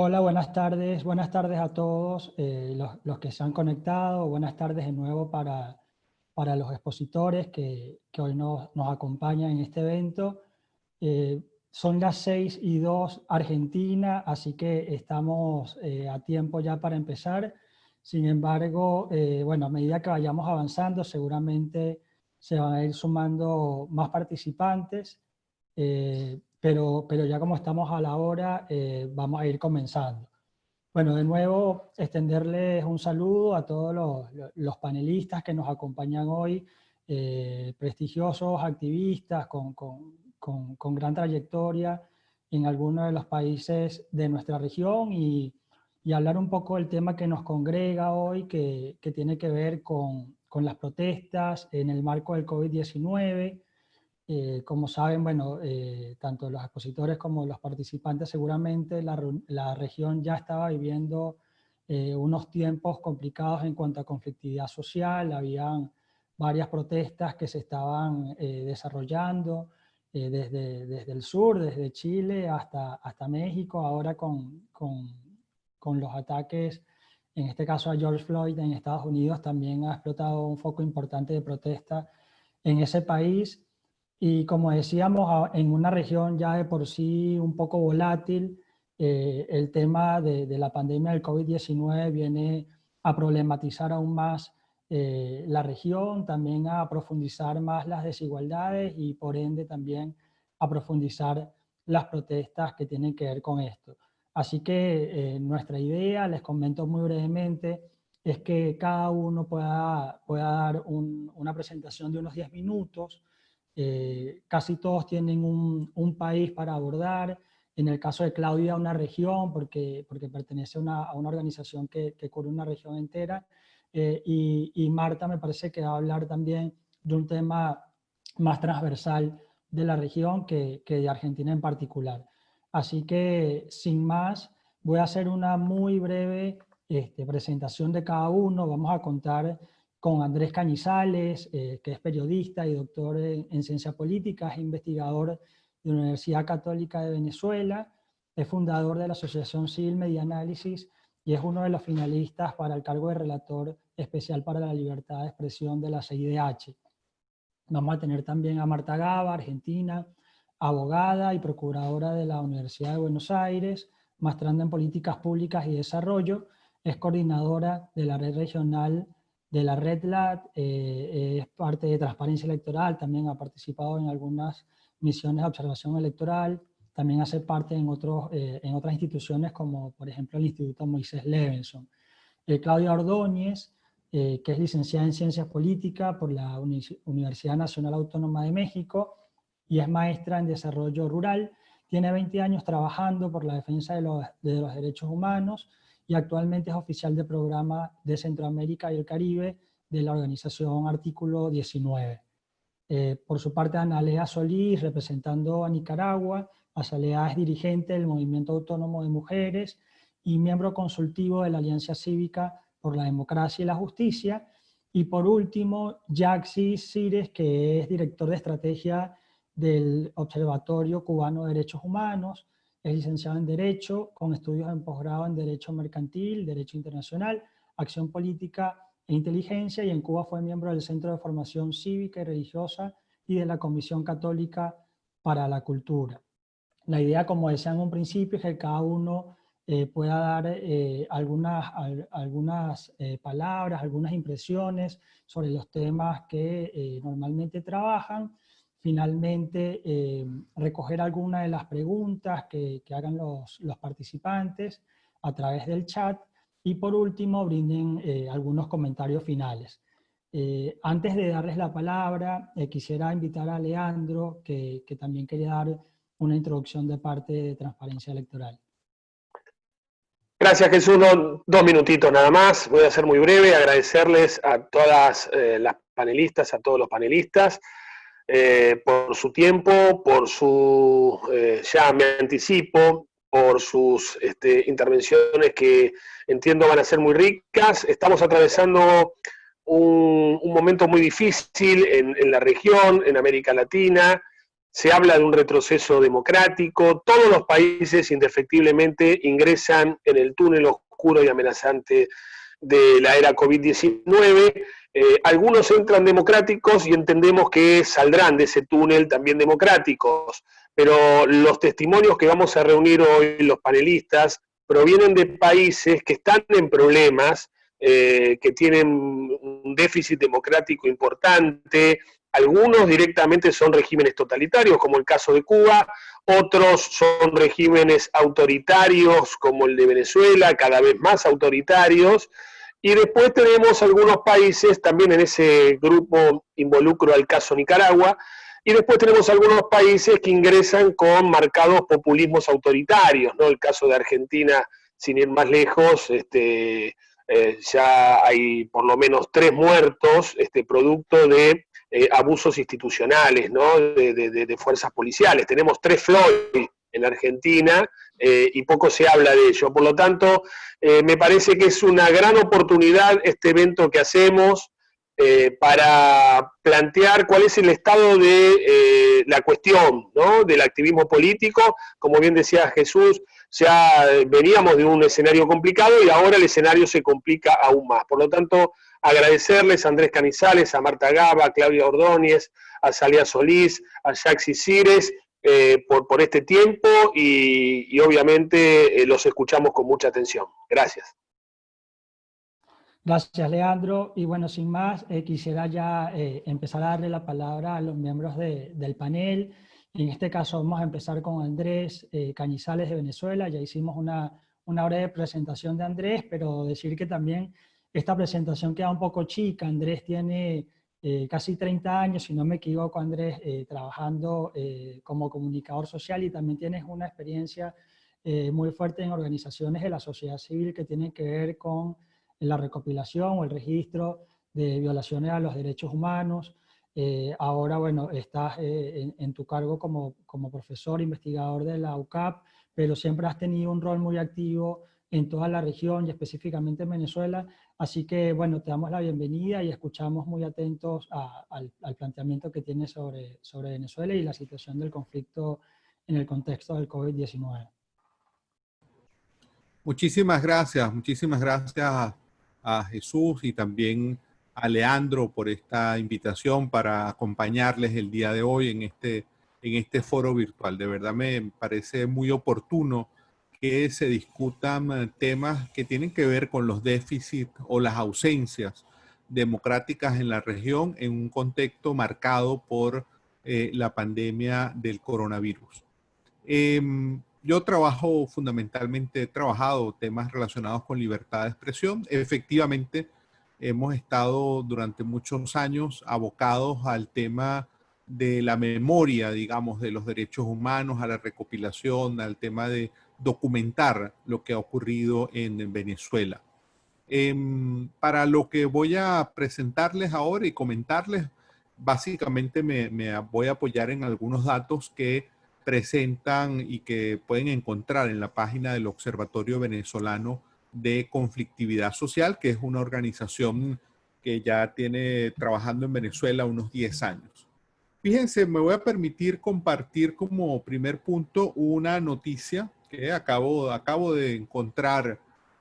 Hola, buenas tardes a todos los que se han conectado, buenas tardes de nuevo para los expositores que hoy nos acompañan en este evento. Son las 6:02 Argentina, así que estamos a tiempo ya para empezar. Sin embargo, bueno, a medida que vayamos avanzando, seguramente se van a ir sumando más participantes. Pero ya como estamos a la hora, vamos a ir comenzando. Bueno, de nuevo, extenderles un saludo a todos los panelistas que nos acompañan hoy, prestigiosos activistas con gran trayectoria en algunos de los países de nuestra región y hablar un poco del tema que nos congrega hoy, que tiene que ver con las protestas en el marco del COVID-19. Como saben, bueno, tanto los expositores como los participantes seguramente la región ya estaba viviendo unos tiempos complicados en cuanto a conflictividad social. Habían varias protestas que se estaban desarrollando desde el sur, desde Chile hasta México, ahora con los ataques, en este caso a George Floyd en Estados Unidos, también ha explotado un foco importante de protesta en ese país. Y como decíamos, en una región ya de por sí un poco volátil, el tema de la pandemia del COVID-19 viene a problematizar aún más la región, también a profundizar más las desigualdades y por ende también a profundizar las protestas que tienen que ver con esto. Así que nuestra idea, les comento muy brevemente, es que cada uno pueda dar una presentación de unos 10 minutos. Casi todos tienen un país para abordar. En el caso de Claudia, una región, porque pertenece a una organización que cubre una región entera. Y Marta me parece que va a hablar también de un tema más transversal de la región que de Argentina en particular. Así que, sin más, voy a hacer una muy breve presentación de cada uno. Vamos a contar con Andrés Cañizales, que es periodista y doctor en ciencia política, es investigador de la Universidad Católica de Venezuela, es fundador de la Asociación Civil Medianálisis y es uno de los finalistas para el cargo de relator especial para la libertad de expresión de la CIDH. Vamos a tener también a Marta Gaba, argentina, abogada y procuradora de la Universidad de Buenos Aires, maestranda en políticas públicas y desarrollo, es coordinadora de la red regional de la Red LAT, es parte de Transparencia Electoral, también ha participado en algunas misiones de observación electoral, también hace parte en otras instituciones como por ejemplo el Instituto Moisés Levenson. Claudia Ordóñez, que es licenciada en Ciencias Políticas por la Universidad Nacional Autónoma de México y es maestra en Desarrollo Rural. Tiene 20 años trabajando por la defensa de los derechos humanos y actualmente es oficial de programa de Centroamérica y el Caribe de la organización Artículo 19. Por su parte, Analea Solís, representando a Nicaragua. Azalea es dirigente del Movimiento Autónomo de Mujeres y miembro consultivo de la Alianza Cívica por la Democracia y la Justicia. Y por último, Yaxis Cires, que es director de estrategia del Observatorio Cubano de Derechos Humanos, es licenciado en Derecho, con estudios en posgrado en Derecho Mercantil, Derecho Internacional, Acción Política e Inteligencia, y en Cuba fue miembro del Centro de Formación Cívica y Religiosa y de la Comisión Católica para la Cultura. La idea, como decía en un principio, es que cada uno pueda dar algunas palabras, algunas impresiones sobre los temas que normalmente trabajan. Finalmente, recoger algunas de las preguntas que hagan los participantes a través del chat. Y por último, brinden algunos comentarios finales. Antes de darles la palabra, quisiera invitar a Leandro, que también quería dar una introducción de parte de Transparencia Electoral. Gracias, Jesús. 2 minutitos nada más. Voy a ser muy breve. Agradecerles a todas las panelistas, a todos los panelistas, por su tiempo, por su, ya me anticipo, por sus intervenciones que entiendo van a ser muy ricas. Estamos atravesando un momento muy difícil en la región, en América Latina. se habla de un retroceso democrático, todos los países indefectiblemente ingresan en el túnel oscuro y amenazante de la era COVID-19. Algunos entran democráticos y entendemos que saldrán de ese túnel también democráticos, pero los testimonios que vamos a reunir hoy, los panelistas, provienen de países que están en problemas, que tienen un déficit democrático importante. Algunos directamente son regímenes totalitarios, como el caso de Cuba, otros son regímenes autoritarios, como el de Venezuela, cada vez más autoritarios, y después tenemos algunos países, también en ese grupo involucro al caso Nicaragua, y después tenemos algunos países que ingresan con marcados populismos autoritarios, ¿no? El caso de Argentina, sin ir más lejos, ya hay por lo menos 3 muertos, producto de abusos institucionales, ¿no? De fuerzas policiales. Tenemos 3 Floyd en Argentina y poco se habla de ello. Por lo tanto, me parece que es una gran oportunidad este evento que hacemos para plantear cuál es el estado de la cuestión, ¿no? Del activismo político. Como bien decía Jesús, ya veníamos de un escenario complicado y ahora el escenario se complica aún más. Por lo tanto, agradecerles a Andrés Canizales, a Marta Gaba, a Claudia Ordóñez, a Salía Solís, a Jaxi Cires, por este tiempo y obviamente los escuchamos con mucha atención. Gracias. Gracias, Leandro. Y bueno, sin más, quisiera ya empezar a darle la palabra a los miembros del panel. En este caso vamos a empezar con Andrés Cañizales de Venezuela. Ya hicimos una breve presentación de Andrés, pero decir que también esta presentación queda un poco chica. Andrés tiene casi 30 años, si no me equivoco, Andrés, trabajando como comunicador social, y también tienes una experiencia muy fuerte en organizaciones de la sociedad civil que tienen que ver con la recopilación o el registro de violaciones a los derechos humanos. Ahora, bueno, estás en tu cargo como profesor, investigador de la UCAP, pero siempre has tenido un rol muy activo en toda la región y específicamente en Venezuela. Así que, bueno, te damos la bienvenida y escuchamos muy atentos al planteamiento que tienes sobre Venezuela y la situación del conflicto en el contexto del COVID-19. Muchísimas gracias a Jesús y también a Leandro por esta invitación para acompañarles el día de hoy en este foro virtual. De verdad me parece muy oportuno que se discutan temas que tienen que ver con los déficits o las ausencias democráticas en la región en un contexto marcado por la pandemia del coronavirus. Yo he trabajado temas relacionados con libertad de expresión. Efectivamente, hemos estado durante muchos años abocados al tema de la memoria, digamos, de los derechos humanos, a la recopilación, al tema de documentar lo que ha ocurrido en Venezuela. Para lo que voy a presentarles ahora y comentarles, básicamente me voy a apoyar en algunos datos que presentan y que pueden encontrar en la página del Observatorio Venezolano de Conflictividad Social, que es una organización que ya tiene trabajando en Venezuela unos 10 años. Fíjense, me voy a permitir compartir como primer punto una noticia que acabo de encontrar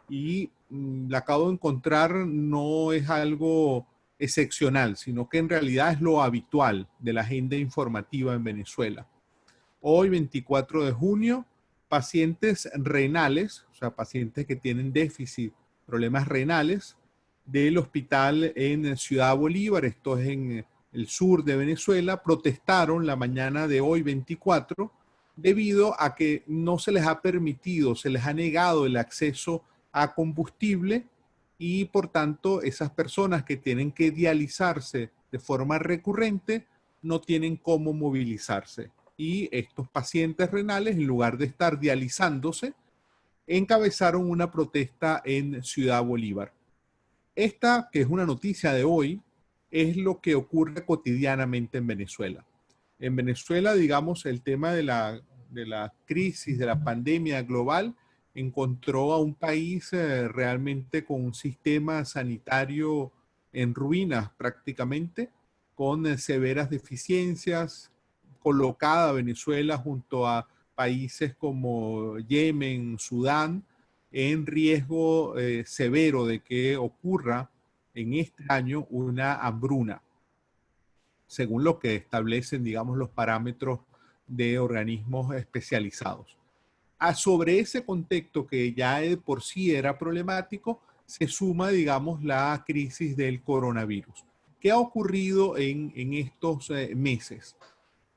y la acabo de encontrar no es algo excepcional, sino que en realidad es lo habitual de la agenda informativa en Venezuela. Hoy, 24 de junio, pacientes renales, o sea, pacientes que tienen déficit, problemas renales, del hospital en Ciudad Bolívar, esto es en el sur de Venezuela, protestaron la mañana de hoy, 24, debido a que no se les ha permitido, se les ha negado el acceso a combustible y por tanto esas personas que tienen que dializarse de forma recurrente no tienen cómo movilizarse. Y estos pacientes renales, en lugar de estar dializándose, encabezaron una protesta en Ciudad Bolívar. Esta, que es una noticia de hoy, es lo que ocurre cotidianamente en Venezuela. En Venezuela, digamos, el tema de la crisis, de la pandemia global, encontró a un país realmente con un sistema sanitario en ruinas prácticamente, con severas deficiencias, colocada Venezuela junto a países como Yemen, Sudán, en riesgo severo de que ocurra en este año una hambruna, según lo que establecen, digamos, los parámetros de organismos especializados. Sobre ese contexto que ya de por sí era problemático, se suma, digamos, la crisis del coronavirus. ¿Qué ha ocurrido en estos meses?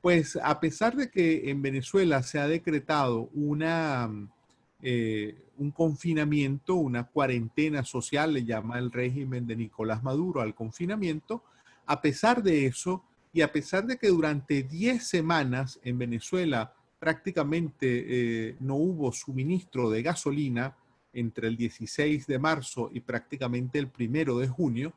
Pues a pesar de que en Venezuela se ha decretado un confinamiento, una cuarentena social, le llama el régimen de Nicolás Maduro al confinamiento, a pesar de eso y a pesar de que durante 10 semanas en Venezuela prácticamente no hubo suministro de gasolina entre el 16 de marzo y prácticamente el 1 de junio,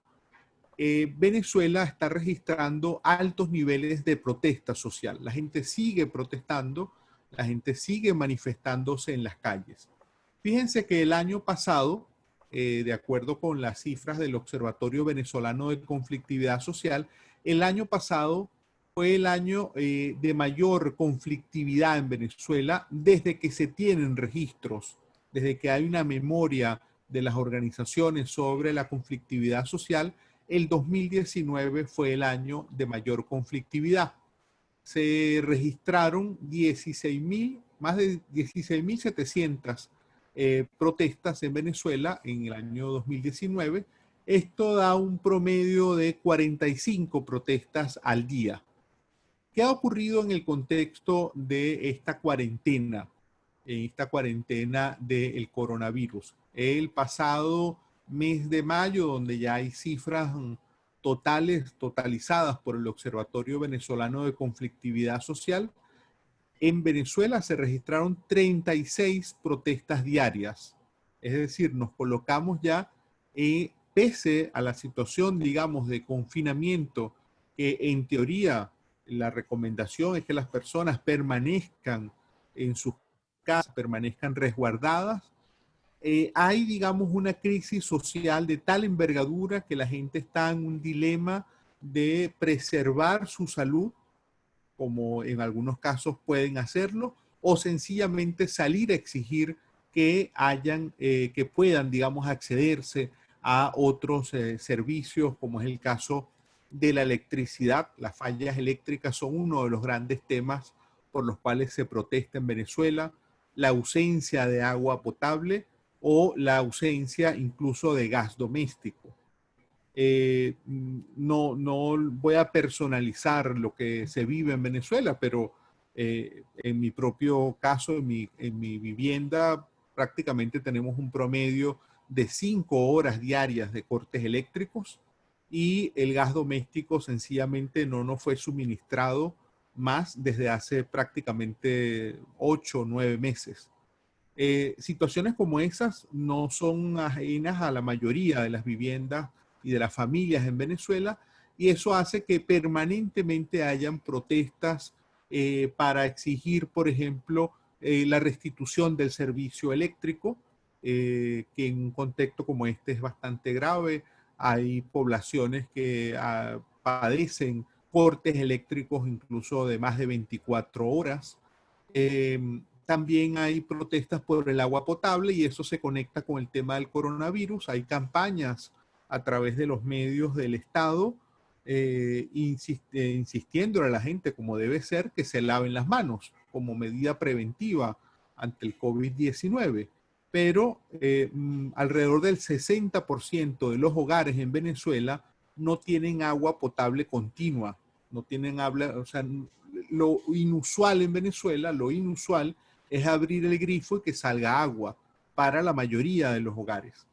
Venezuela está registrando altos niveles de protesta social. La gente sigue protestando, la gente sigue manifestándose en las calles. Fíjense que el año pasado, de acuerdo con las cifras del Observatorio Venezolano de Conflictividad Social, el año pasado fue el año de mayor conflictividad en Venezuela desde que se tienen registros, desde que hay una memoria de las organizaciones sobre la conflictividad social. El 2019 fue el año de mayor conflictividad. Se registraron más de 16.700 protestas en Venezuela en el año 2019. Esto da un promedio de 45 protestas al día. ¿Qué ha ocurrido en el contexto de esta cuarentena? En esta cuarentena del coronavirus. El pasado mes de mayo, donde ya hay cifras totalizadas por el Observatorio Venezolano de Conflictividad Social, en Venezuela se registraron 36 protestas diarias. Es decir, nos colocamos ya, pese a la situación, digamos, de confinamiento, que en teoría la recomendación es que las personas permanezcan en sus casas, permanezcan resguardadas. Hay, digamos, una crisis social de tal envergadura que la gente está en un dilema de preservar su salud, como en algunos casos pueden hacerlo, o sencillamente salir a exigir que que puedan, digamos, accederse a otros servicios, como es el caso de la electricidad. Las fallas eléctricas son uno de los grandes temas por los cuales se protesta en Venezuela, la ausencia de agua potable o la ausencia incluso de gas doméstico. No voy a personalizar lo que se vive en Venezuela, pero en mi propio caso, en mi vivienda, prácticamente tenemos un promedio de 5 horas diarias de cortes eléctricos y el gas doméstico sencillamente no nos fue suministrado más desde hace prácticamente 8 o 9 meses. Situaciones como esas no son ajenas a la mayoría de las viviendas y de las familias en Venezuela, y eso hace que permanentemente hayan protestas para exigir, por ejemplo, la restitución del servicio eléctrico, que en un contexto como este es bastante grave. Hay poblaciones que padecen cortes eléctricos incluso de más de 24 horas. También hay protestas por el agua potable y eso se conecta con el tema del coronavirus. Hay campañas a través de los medios del Estado insistiendo a la gente, como debe ser, que se laven las manos como medida preventiva ante el COVID-19. Pero alrededor del 60% de los hogares en Venezuela no tienen agua potable continua. No tienen agua, o sea, lo inusual en Venezuela, lo inusual es abrir el grifo y que salga agua para la mayoría de los hogares.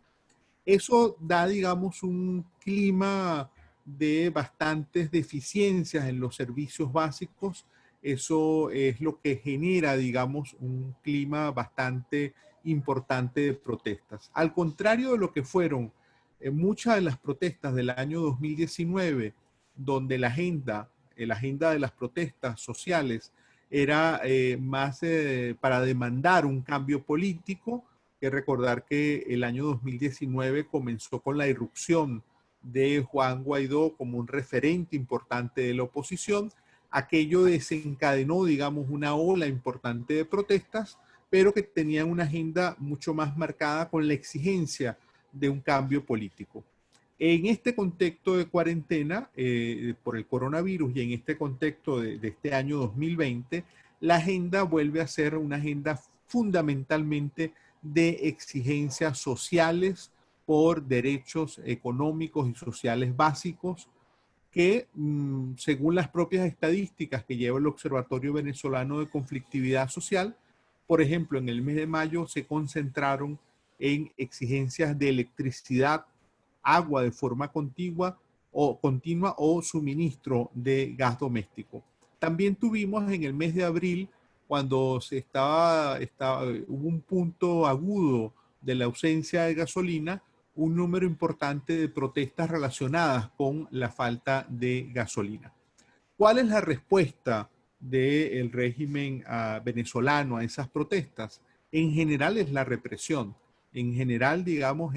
Eso da, digamos, un clima de bastantes deficiencias en los servicios básicos. Eso es lo que genera, digamos, un clima bastante importante de protestas. Al contrario de lo que fueron muchas de las protestas del año 2019, donde la agenda de las protestas sociales era más para demandar un cambio político. Hay que recordar que el año 2019 comenzó con la irrupción de Juan Guaidó como un referente importante de la oposición. aquello desencadenó, digamos, una ola importante de protestas, pero que tenían una agenda mucho más marcada con la exigencia de un cambio político. En este contexto de cuarentena por el coronavirus y en este contexto de este año 2020, la agenda vuelve a ser una agenda fundamentalmente de exigencias sociales por derechos económicos y sociales básicos que, según las propias estadísticas que lleva el Observatorio Venezolano de Conflictividad Social, por ejemplo, en el mes de mayo se concentraron en exigencias de electricidad, agua de forma continua o suministro de gas doméstico. También tuvimos en el mes de abril, cuando hubo un punto agudo de la ausencia de gasolina, un número importante de protestas relacionadas con la falta de gasolina. ¿Cuál es la respuesta del régimen venezolano a esas protestas? En general es la represión. En general, digamos,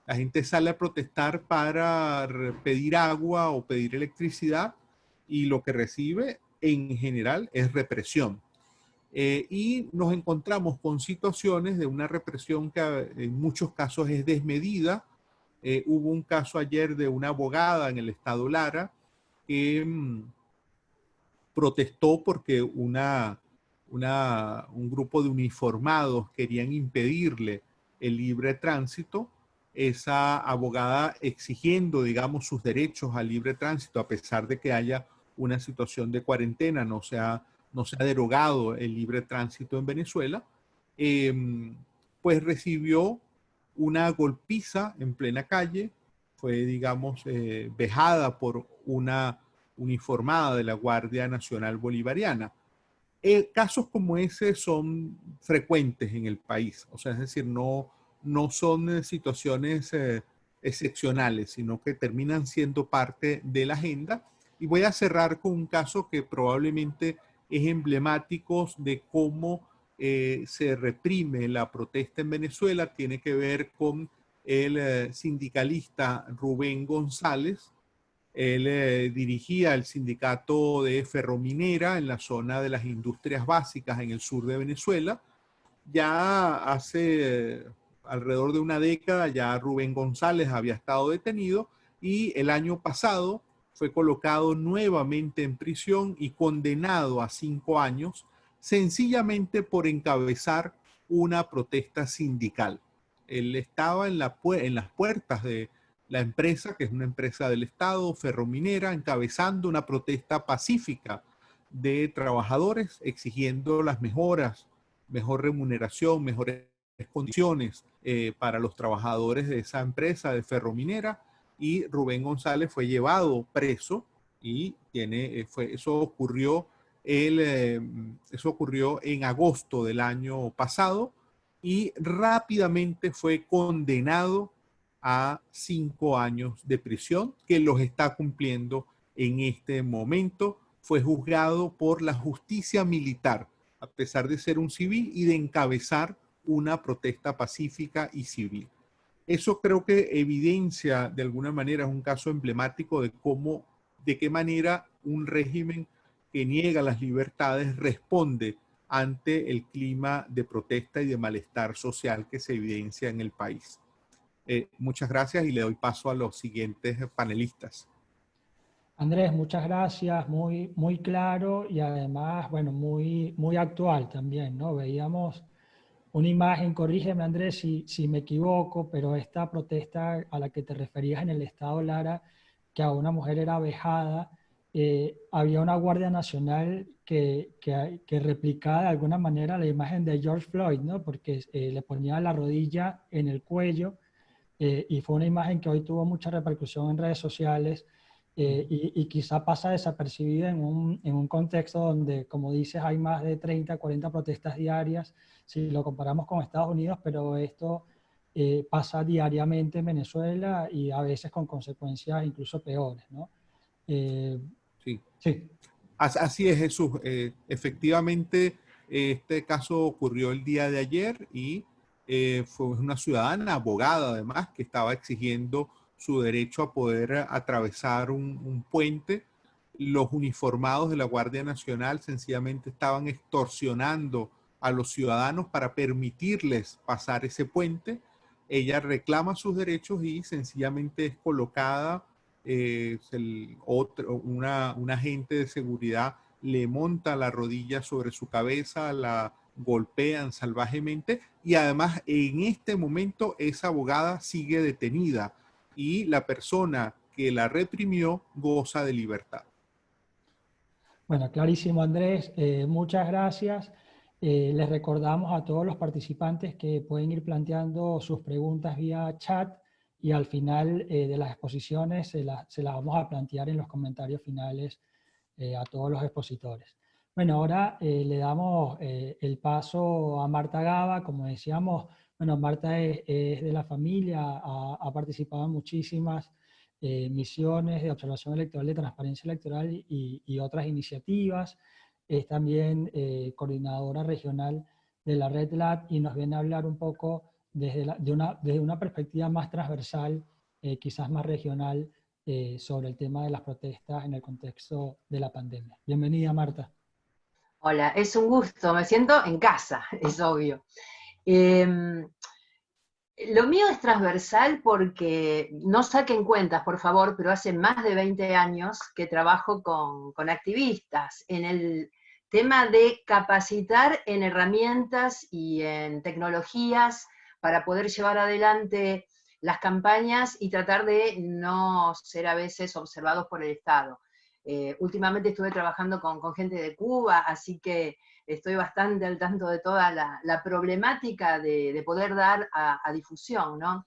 la gente sale a protestar para pedir agua o pedir electricidad y lo que recibe en general es represión. Y nos encontramos con situaciones de una represión que en muchos casos es desmedida. Hubo un caso ayer de una abogada en el estado Lara que protestó porque un grupo de uniformados querían impedirle el libre tránsito. Esa abogada exigiendo, digamos, sus derechos al libre tránsito, a pesar de que haya una situación de cuarentena, no se ha derogado el libre tránsito en Venezuela, pues recibió una golpiza en plena calle, fue, digamos, vejada por una uniformada de la Guardia Nacional Bolivariana. Casos como ese son frecuentes en el país, o sea, es decir, no son situaciones excepcionales, sino que terminan siendo parte de la agenda. Y voy a cerrar con un caso que probablemente es emblemático de cómo se reprime la protesta en Venezuela. Tiene que ver con el sindicalista Rubén González. Él dirigía el sindicato de Ferrominera en la zona de las industrias básicas en el sur de Venezuela. Ya hace alrededor de una década ya Rubén González había estado detenido y el año pasado fue colocado nuevamente en prisión y condenado a 5 años sencillamente por encabezar una protesta sindical. Él estaba en las puertas de la empresa, que es una empresa del Estado, Ferrominera, encabezando una protesta pacífica de trabajadores exigiendo las mejoras, mejor remuneración, mejores condiciones para los trabajadores de esa empresa de Ferrominera, y Rubén González fue llevado preso y eso ocurrió en agosto del año pasado y rápidamente fue condenado a 5 años de prisión, que los está cumpliendo en este momento. Fue juzgado por la justicia militar, a pesar de ser un civil y de encabezar una protesta pacífica y civil. Eso creo que evidencia de alguna manera, es un caso emblemático de qué manera un régimen que niega las libertades responde ante el clima de protesta y de malestar social que se evidencia en el país. Muchas gracias y le doy paso a los siguientes panelistas. Andrés, muchas gracias, muy claro y además, bueno, muy actual también, ¿no? Veíamos una imagen, corrígeme Andrés si me equivoco, pero esta protesta a la que te referías en el estado Lara, que a una mujer era vejada, había una Guardia Nacional que replicaba de alguna manera la imagen de George Floyd, ¿no? Porque le ponía la rodilla en el cuello y fue una imagen que hoy tuvo mucha repercusión en redes sociales y quizá pasa desapercibida en un contexto donde, como dices, hay más de 30, 40 protestas diarias, si lo comparamos con Estados Unidos, pero esto pasa diariamente en Venezuela y a veces con consecuencias incluso peores, ¿no? Sí. Sí. Así es, Jesús. Efectivamente, este caso ocurrió el día de ayer y fue una ciudadana, abogada además, que estaba exigiendo su derecho a poder atravesar un puente los uniformados de la Guardia Nacional sencillamente estaban extorsionando a los ciudadanos para permitirles pasar ese puente. Ella reclama sus derechos y sencillamente es colocada, un agente de seguridad le monta la rodilla sobre su cabeza, la golpean salvajemente y además en este momento esa abogada sigue detenida y la persona que la reprimió goza de libertad. Bueno, clarísimo, Andrés. Muchas gracias. Les recordamos a todos los participantes que pueden ir planteando sus preguntas vía chat y al final de las exposiciones se las vamos a plantear en los comentarios finales a todos los expositores. Bueno, ahora le damos el paso a Marta Gaba. Como decíamos, bueno, Marta es de la familia, ha participado en muchísimas misiones de observación electoral, de transparencia electoral y otras iniciativas. Es también coordinadora regional de la Red LAT y nos viene a hablar un poco desde una perspectiva más transversal, quizás más regional, sobre el tema de las protestas en el contexto de la pandemia. Bienvenida, Marta. Hola, es un gusto, me siento en casa, es obvio. Lo mío es transversal porque, no saquen cuentas, por favor, pero hace más de 20 años que trabajo con activistas en el tema de capacitar en herramientas y en tecnologías para poder llevar adelante las campañas y tratar de no ser a veces observados por el Estado. Últimamente estuve trabajando con gente de Cuba, así que estoy bastante al tanto de toda la problemática de poder dar a difusión, ¿no?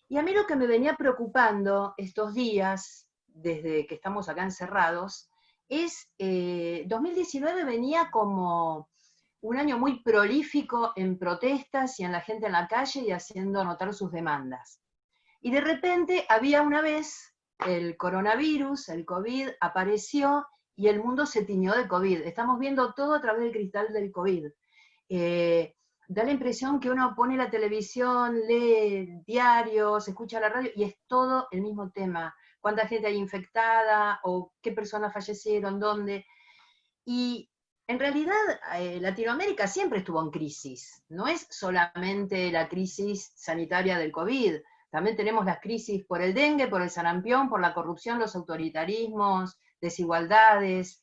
Y a mí lo que me venía preocupando estos días, desde que estamos acá encerrados, es 2019 venía como un año muy prolífico en protestas y en la gente en la calle y haciendo notar sus demandas. Y de repente había una vez el coronavirus, el COVID, apareció y el mundo se tiñó de COVID. Estamos viendo todo a través del cristal del COVID. Da la impresión que uno pone la televisión, lee diarios, escucha la radio y es todo el mismo tema. ¿Cuánta gente hay infectada? ¿O qué personas fallecieron? ¿Dónde? Y en realidad Latinoamérica siempre estuvo en crisis. No es solamente la crisis sanitaria del COVID. También tenemos las crisis por el dengue, por el sarampión, por la corrupción, los autoritarismos, desigualdades.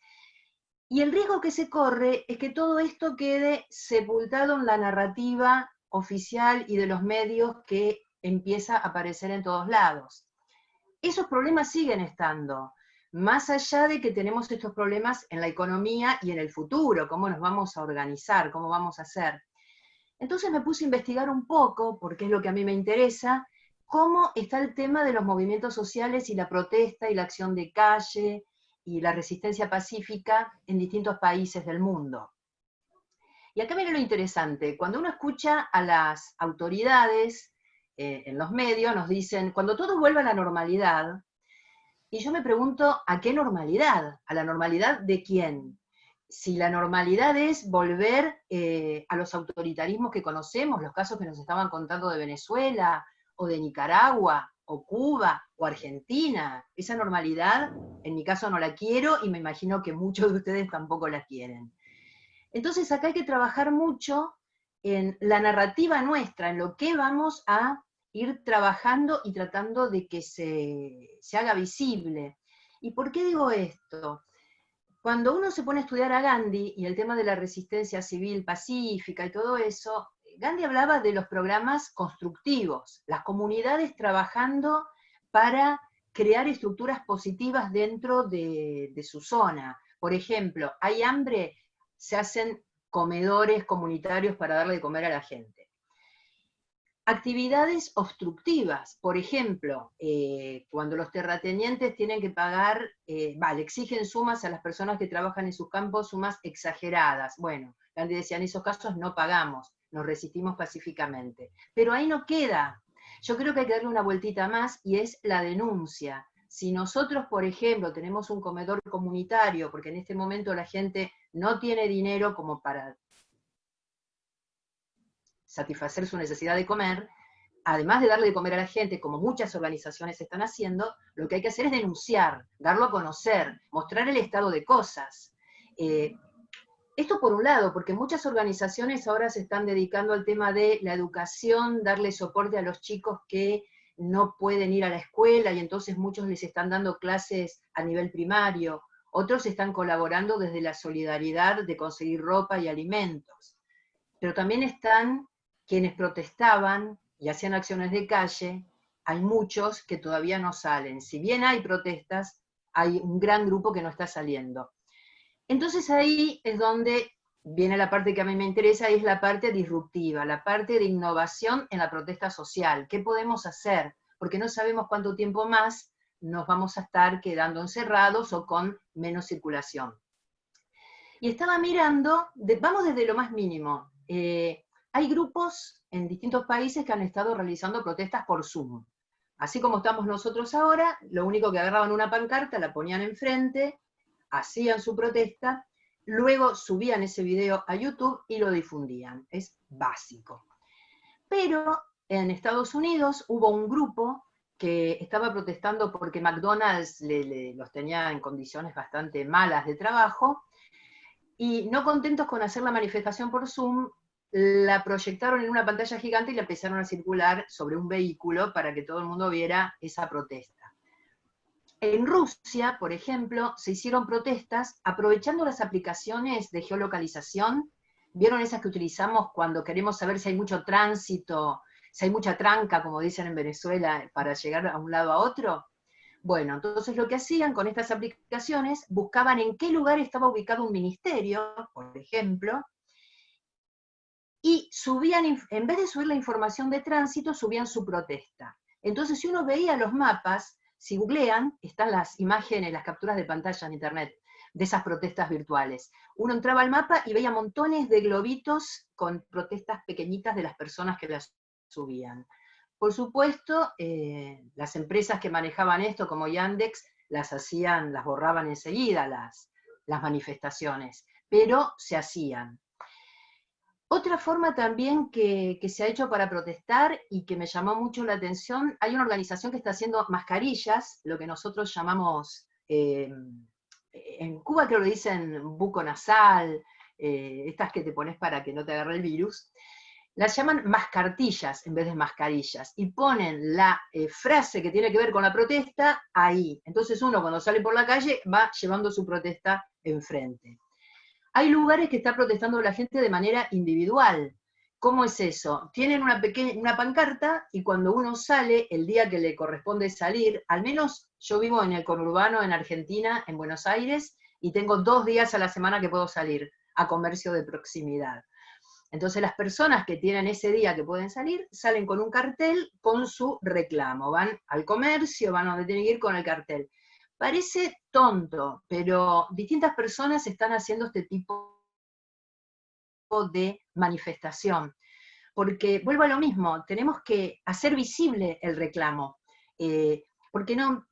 Y el riesgo que se corre es que todo esto quede sepultado en la narrativa oficial y de los medios que empieza a aparecer en todos lados. Esos problemas siguen estando, más allá de que tenemos estos problemas en la economía y en el futuro, cómo nos vamos a organizar, cómo vamos a hacer. Entonces me puse a investigar un poco, porque es lo que a mí me interesa, cómo está el tema de los movimientos sociales y la protesta y la acción de calle y la resistencia pacífica en distintos países del mundo. Y acá viene lo interesante, cuando uno escucha a las autoridades en los medios, nos dicen, cuando todo vuelva a la normalidad, y yo me pregunto, ¿a qué normalidad? ¿A la normalidad de quién? Si la normalidad es volver a los autoritarismos que conocemos, los casos que nos estaban contando de Venezuela, o de Nicaragua, o Cuba, o Argentina. Esa normalidad, en mi caso no la quiero, y me imagino que muchos de ustedes tampoco la quieren. Entonces acá hay que trabajar mucho en la narrativa nuestra, en lo que vamos a ir trabajando y tratando de que se haga visible. ¿Y por qué digo esto? Cuando uno se pone a estudiar a Gandhi y el tema de la resistencia civil pacífica y todo eso, Gandhi hablaba de los programas constructivos, las comunidades trabajando para crear estructuras positivas dentro de su zona. Por ejemplo, hay hambre, se hacen comedores comunitarios para darle de comer a la gente. Actividades obstructivas, por ejemplo, cuando los terratenientes tienen que pagar, le exigen sumas a las personas que trabajan en sus campos, sumas exageradas. Bueno, Gandhi decía, en esos casos no pagamos, nos resistimos pacíficamente. Pero ahí no queda. Yo creo que hay que darle una vueltita más y es la denuncia. Si nosotros, por ejemplo, tenemos un comedor comunitario, porque en este momento la gente no tiene dinero como para satisfacer su necesidad de comer, además de darle de comer a la gente, como muchas organizaciones están haciendo, lo que hay que hacer es denunciar, darlo a conocer, mostrar el estado de cosas. Esto por un lado, porque muchas organizaciones ahora se están dedicando al tema de la educación, darle soporte a los chicos que no pueden ir a la escuela, y entonces muchos les están dando clases a nivel primario, otros están colaborando desde la solidaridad de conseguir ropa y alimentos. Pero también están quienes protestaban y hacían acciones de calle, hay muchos que todavía no salen. Si bien hay protestas, hay un gran grupo que no está saliendo. Entonces ahí es donde viene la parte que a mí me interesa, y es la parte disruptiva, la parte de innovación en la protesta social. ¿Qué podemos hacer? Porque no sabemos cuánto tiempo más nos vamos a estar quedando encerrados o con menos circulación. Y estaba mirando, vamos desde lo más mínimo. Hay grupos en distintos países que han estado realizando protestas por Zoom. Así como estamos nosotros ahora, lo único que agarraban una pancarta, la ponían enfrente, hacían su protesta, luego subían ese video a YouTube y lo difundían. Es básico. Pero en Estados Unidos hubo un grupo que estaba protestando porque McDonald's los tenía en condiciones bastante malas de trabajo, y no contentos con hacer la manifestación por Zoom, la proyectaron en una pantalla gigante y la empezaron a circular sobre un vehículo para que todo el mundo viera esa protesta. En Rusia, por ejemplo, se hicieron protestas aprovechando las aplicaciones de geolocalización. ¿Vieron esas que utilizamos cuando queremos saber si hay mucho tránsito, si hay mucha tranca, como dicen en Venezuela, para llegar a un lado a otro? Bueno, entonces lo que hacían con estas aplicaciones, buscaban en qué lugar estaba ubicado un ministerio, por ejemplo, y subían, en vez de subir la información de tránsito, subían su protesta. Entonces, si uno veía los mapas, si googlean, están las imágenes, las capturas de pantalla en internet de esas protestas virtuales. Uno entraba al mapa y veía montones de globitos con protestas pequeñitas de las personas que las subían. Por supuesto, las empresas que manejaban esto, como Yandex, las borraban enseguida las manifestaciones, pero se hacían. Otra forma también que se ha hecho para protestar y que me llamó mucho la atención, hay una organización que está haciendo mascarillas, lo que nosotros llamamos, en Cuba creo que lo dicen buco nasal, estas que te pones para que no te agarre el virus, las llaman mascartillas en vez de mascarillas, y ponen la frase que tiene que ver con la protesta ahí. Entonces uno cuando sale por la calle va llevando su protesta enfrente. Hay lugares que está protestando la gente de manera individual. ¿Cómo es eso? Tienen una pancarta, y cuando uno sale, el día que le corresponde salir, al menos yo vivo en el conurbano en Argentina, en Buenos Aires, y tengo 2 días a la semana que puedo salir a comercio de proximidad. Entonces las personas que tienen ese día que pueden salir, salen con un cartel con su reclamo. Van al comercio, van a donde tienen que ir con el cartel. Parece tonto, pero distintas personas están haciendo este tipo de manifestación. Porque, vuelvo a lo mismo, tenemos que hacer visible el reclamo. Porque no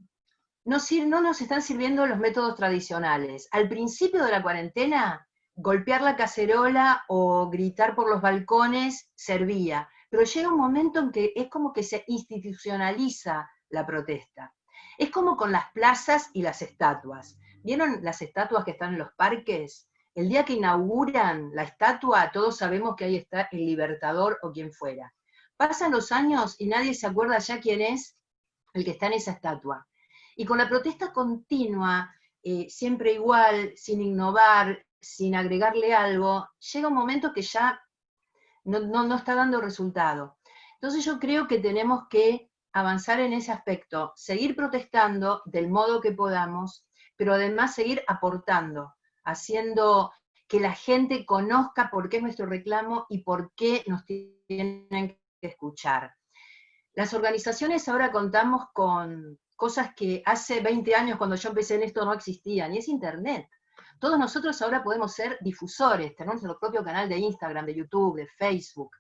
nos están sirviendo los métodos tradicionales. Al principio de la cuarentena, golpear la cacerola o gritar por los balcones servía, pero llega un momento en que es como que se institucionaliza la protesta. Es como con las plazas y las estatuas. ¿Vieron las estatuas que están en los parques? El día que inauguran la estatua, todos sabemos que ahí está el Libertador o quien fuera. Pasan los años y nadie se acuerda ya quién es el que está en esa estatua. Y con la protesta continua, siempre igual, sin innovar, sin agregarle algo, llega un momento que ya no está dando resultado. Entonces yo creo que tenemos que avanzar en ese aspecto, seguir protestando del modo que podamos, pero además seguir aportando, haciendo que la gente conozca por qué es nuestro reclamo y por qué nos tienen que escuchar. Las organizaciones ahora contamos con cosas que hace 20 años cuando yo empecé en esto no existían, y es Internet. Todos nosotros ahora podemos ser difusores, tenemos nuestro propio canal de Instagram, de YouTube, de Facebook.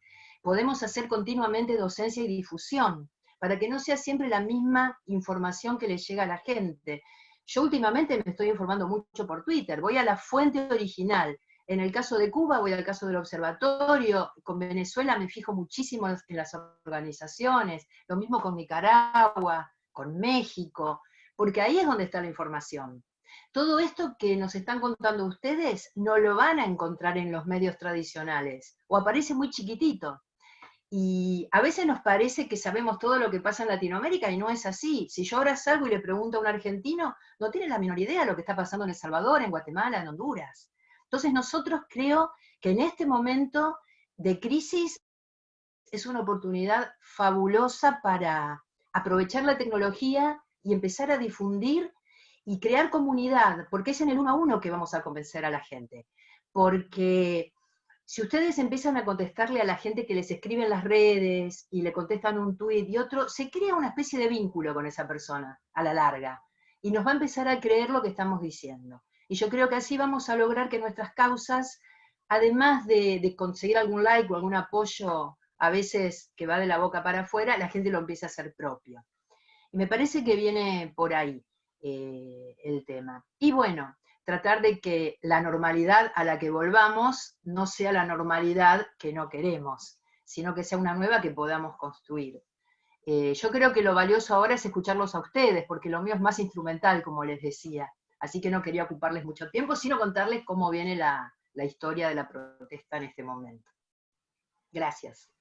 Podemos hacer continuamente docencia y difusión, para que no sea siempre la misma información que le llega a la gente. Yo últimamente me estoy informando mucho por Twitter, voy a la fuente original. En el caso de Cuba voy al caso del observatorio, con Venezuela me fijo muchísimo en las organizaciones, lo mismo con Nicaragua, con México, porque ahí es donde está la información. Todo esto que nos están contando ustedes no lo van a encontrar en los medios tradicionales, o aparece muy chiquitito. Y a veces nos parece que sabemos todo lo que pasa en Latinoamérica y no es así. Si yo ahora salgo y le pregunto a un argentino, no tiene la menor idea de lo que está pasando en El Salvador, en Guatemala, en Honduras. Entonces nosotros creo que en este momento de crisis es una oportunidad fabulosa para aprovechar la tecnología y empezar a difundir y crear comunidad, porque es en el uno a uno que vamos a convencer a la gente. Porque si ustedes empiezan a contestarle a la gente que les escribe en las redes y le contestan un tuit y otro, se crea una especie de vínculo con esa persona a la larga y nos va a empezar a creer lo que estamos diciendo. Y yo creo que así vamos a lograr que nuestras causas, además de conseguir algún like o algún apoyo, a veces que va de la boca para afuera, la gente lo empiece a hacer propio. Y me parece que viene por ahí el tema. Y bueno, tratar de que la normalidad a la que volvamos no sea la normalidad que no queremos, sino que sea una nueva que podamos construir. Yo creo que lo valioso ahora es escucharlos a ustedes, porque lo mío es más instrumental, como les decía. Así que no quería ocuparles mucho tiempo, sino contarles cómo viene la historia de la protesta en este momento. Gracias.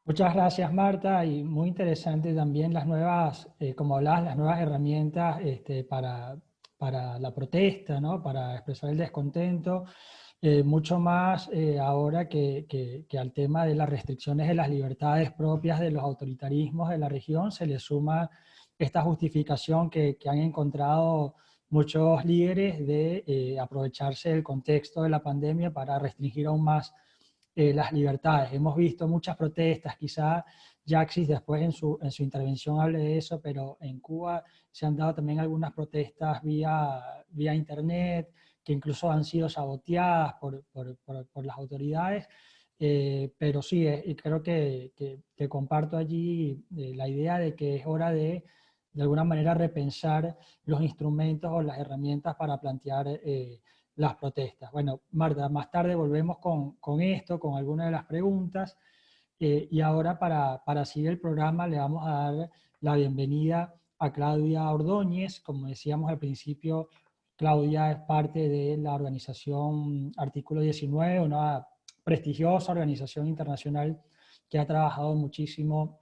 Muchas gracias, Marta, y muy interesante también las nuevas, como hablabas, las nuevas herramientas para la protesta, ¿no? Para expresar el descontento, mucho más ahora que al tema de las restricciones de las libertades propias de los autoritarismos de la región, se le suma esta justificación que han encontrado muchos líderes de aprovecharse del contexto de la pandemia para restringir aún más las libertades. Hemos visto muchas protestas, quizá Jaxis después en su intervención hable de eso, pero en Cuba se han dado también algunas protestas vía internet, que incluso han sido saboteadas por las autoridades, pero sí, y creo que comparto allí la idea de que es hora de alguna manera repensar los instrumentos o las herramientas para plantear las protestas. Bueno, Marta, más tarde volvemos con esto, con algunas de las preguntas, y ahora para seguir el programa le vamos a dar la bienvenida a Claudia Ordóñez. Como decíamos al principio, Claudia es parte de la organización Artículo 19, una prestigiosa organización internacional que ha trabajado muchísimo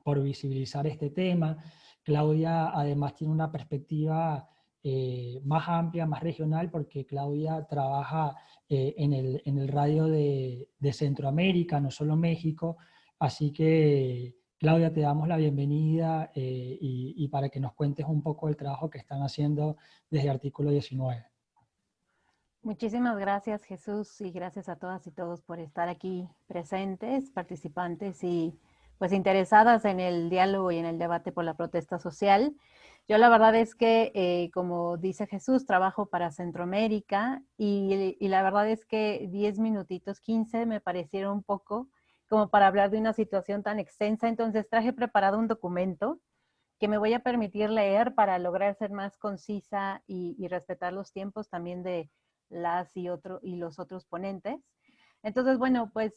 por visibilizar este tema. Claudia además tiene una perspectiva más amplia, más regional, porque Claudia trabaja en el radio de Centroamérica, no solo México, así que Claudia, te damos la bienvenida y para que nos cuentes un poco el trabajo que están haciendo desde Artículo 19. Muchísimas gracias, Jesús, y gracias a todas y todos por estar aquí presentes, participantes y pues interesadas en el diálogo y en el debate por la protesta social. Yo la verdad es que, como dice Jesús, trabajo para Centroamérica y la verdad es que 10 minutitos, 15 me parecieron un poco como para hablar de una situación tan extensa, entonces traje preparado un documento que me voy a permitir leer para lograr ser más concisa y respetar los tiempos también de las y los otros ponentes. Entonces, bueno, pues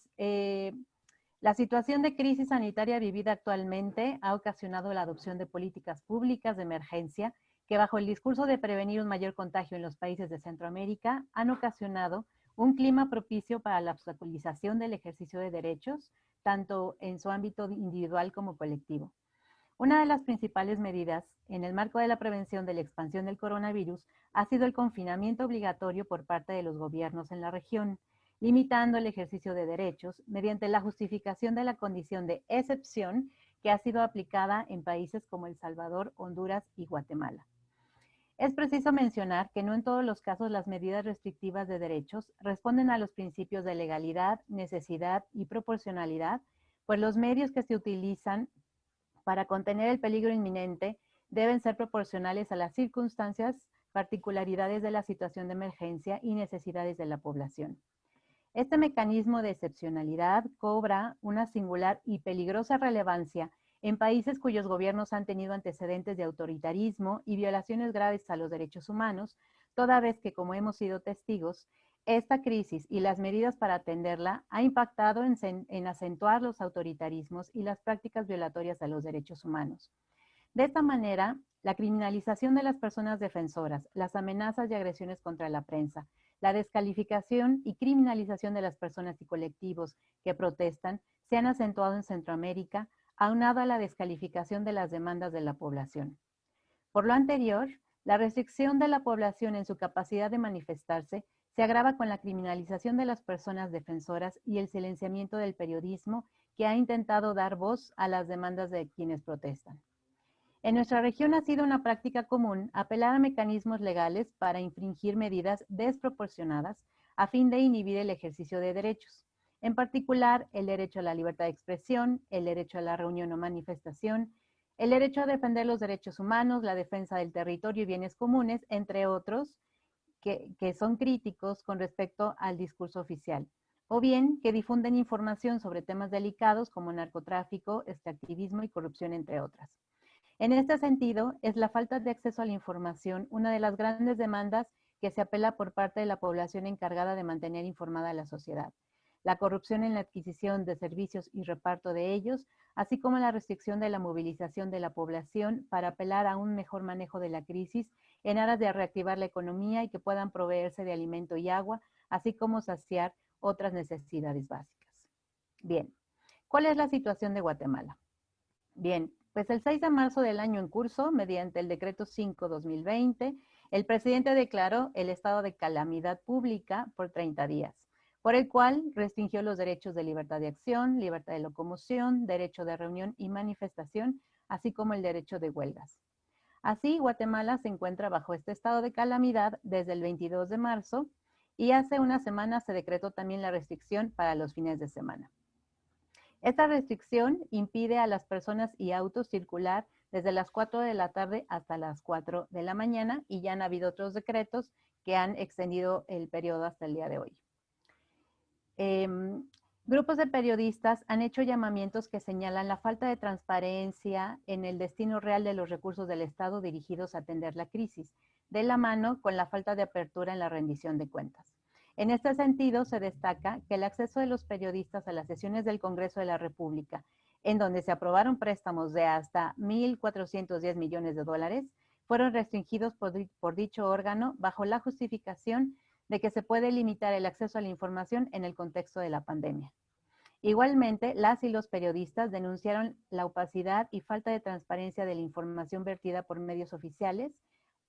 la situación de crisis sanitaria vivida actualmente ha ocasionado la adopción de políticas públicas de emergencia que bajo el discurso de prevenir un mayor contagio en los países de Centroamérica han ocasionado un clima propicio para la obstaculización del ejercicio de derechos, tanto en su ámbito individual como colectivo. Una de las principales medidas en el marco de la prevención de la expansión del coronavirus ha sido el confinamiento obligatorio por parte de los gobiernos en la región, limitando el ejercicio de derechos mediante la justificación de la condición de excepción que ha sido aplicada en países como El Salvador, Honduras y Guatemala. Es preciso mencionar que no en todos los casos las medidas restrictivas de derechos responden a los principios de legalidad, necesidad y proporcionalidad, pues los medios que se utilizan para contener el peligro inminente deben ser proporcionales a las circunstancias, particularidades de la situación de emergencia y necesidades de la población. Este mecanismo de excepcionalidad cobra una singular y peligrosa relevancia en países cuyos gobiernos han tenido antecedentes de autoritarismo y violaciones graves a los derechos humanos, toda vez que, como hemos sido testigos, Esta crisis y las medidas para atenderla ha impactado en acentuar los autoritarismos y las prácticas violatorias a los derechos humanos. De esta manera, la criminalización de las personas defensoras, las amenazas y agresiones contra la prensa, la descalificación y criminalización de las personas y colectivos que protestan se han acentuado en Centroamérica, aunado a la descalificación de las demandas de la población. Por lo anterior, la restricción de la población en su capacidad de manifestarse se agrava con la criminalización de las personas defensoras y el silenciamiento del periodismo que ha intentado dar voz a las demandas de quienes protestan. En nuestra región ha sido una práctica común apelar a mecanismos legales para infringir medidas desproporcionadas a fin de inhibir el ejercicio de derechos, en particular el derecho a la libertad de expresión, el derecho a la reunión o manifestación, el derecho a defender los derechos humanos, la defensa del territorio y bienes comunes, entre otros, que son críticos con respecto al discurso oficial, o bien que difunden información sobre temas delicados como narcotráfico, extractivismo y corrupción, entre otras. En este sentido, es la falta de acceso a la información una de las grandes demandas que se apela por parte de la población encargada de mantener informada a la sociedad. La corrupción en la adquisición de servicios y reparto de ellos, así como la restricción de la movilización de la población para apelar a un mejor manejo de la crisis en aras de reactivar la economía y que puedan proveerse de alimento y agua, así como saciar otras necesidades básicas. Bien, ¿cuál es la situación de Guatemala? Bien, pues el 6 de marzo del año en curso, mediante el decreto 5/2020, el presidente declaró el estado de calamidad pública por 30 días, por el cual restringió los derechos de libertad de acción, libertad de locomoción, derecho de reunión y manifestación, así como el derecho de huelgas. Así, Guatemala se encuentra bajo este estado de calamidad desde el 22 de marzo y hace una semana se decretó también la restricción para los fines de semana. Esta restricción impide a las personas y autos circular desde las 4 de la tarde hasta las 4 de la mañana y ya han habido otros decretos que han extendido el periodo hasta el día de hoy. Grupos de periodistas han hecho llamamientos que señalan la falta de transparencia en el destino real de los recursos del Estado dirigidos a atender la crisis, de la mano con la falta de apertura en la rendición de cuentas. En este sentido, se destaca que el acceso de los periodistas a las sesiones del Congreso de la República, en donde se aprobaron préstamos de hasta 1.410 millones de dólares, fueron restringidos por dicho órgano bajo la justificación de que se puede limitar el acceso a la información en el contexto de la pandemia. Igualmente, las y los periodistas denunciaron la opacidad y falta de transparencia de la información vertida por medios oficiales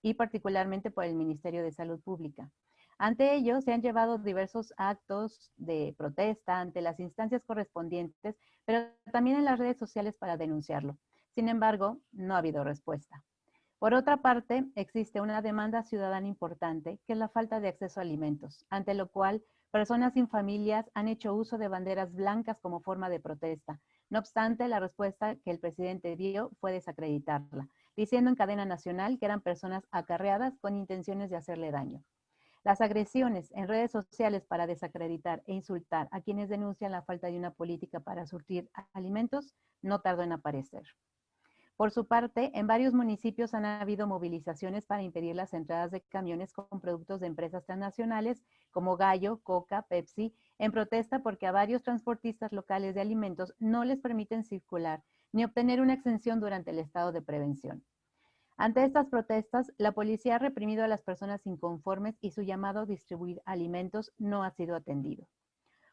y particularmente por el Ministerio de Salud Pública. Ante ello, se han llevado diversos actos de protesta ante las instancias correspondientes, pero también en las redes sociales para denunciarlo. Sin embargo, no ha habido respuesta. Por otra parte, existe una demanda ciudadana importante, que es la falta de acceso a alimentos, ante lo cual personas sin familias han hecho uso de banderas blancas como forma de protesta. No obstante, la respuesta que el presidente dio fue desacreditarla, diciendo en cadena nacional que eran personas acarreadas con intenciones de hacerle daño. Las agresiones en redes sociales para desacreditar e insultar a quienes denuncian la falta de una política para surtir alimentos no tardó en aparecer. Por su parte, en varios municipios han habido movilizaciones para impedir las entradas de camiones con productos de empresas transnacionales como Gallo, Coca, Pepsi, en protesta porque a varios transportistas locales de alimentos no les permiten circular ni obtener una exención durante el estado de prevención. Ante estas protestas, la policía ha reprimido a las personas inconformes y su llamado a distribuir alimentos no ha sido atendido.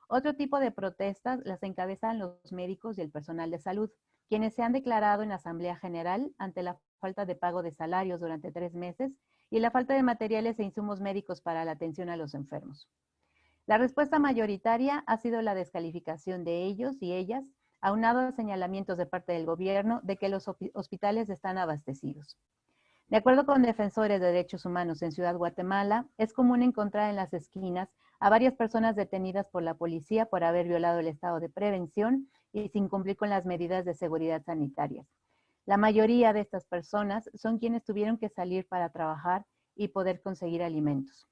Otro tipo de protestas las encabezan los médicos y el personal de salud, quienes se han declarado en Asamblea General ante la falta de pago de salarios durante 3 meses y la falta de materiales e insumos médicos para la atención a los enfermos. La respuesta mayoritaria ha sido la descalificación de ellos y ellas, aunado a señalamientos de parte del gobierno de que los hospitales están abastecidos. De acuerdo con defensores de derechos humanos en Ciudad Guatemala, es común encontrar en las esquinas a varias personas detenidas por la policía por haber violado el estado de prevención y sin cumplir con las medidas de seguridad sanitarias. La mayoría de estas personas son quienes tuvieron que salir para trabajar y poder conseguir alimentos.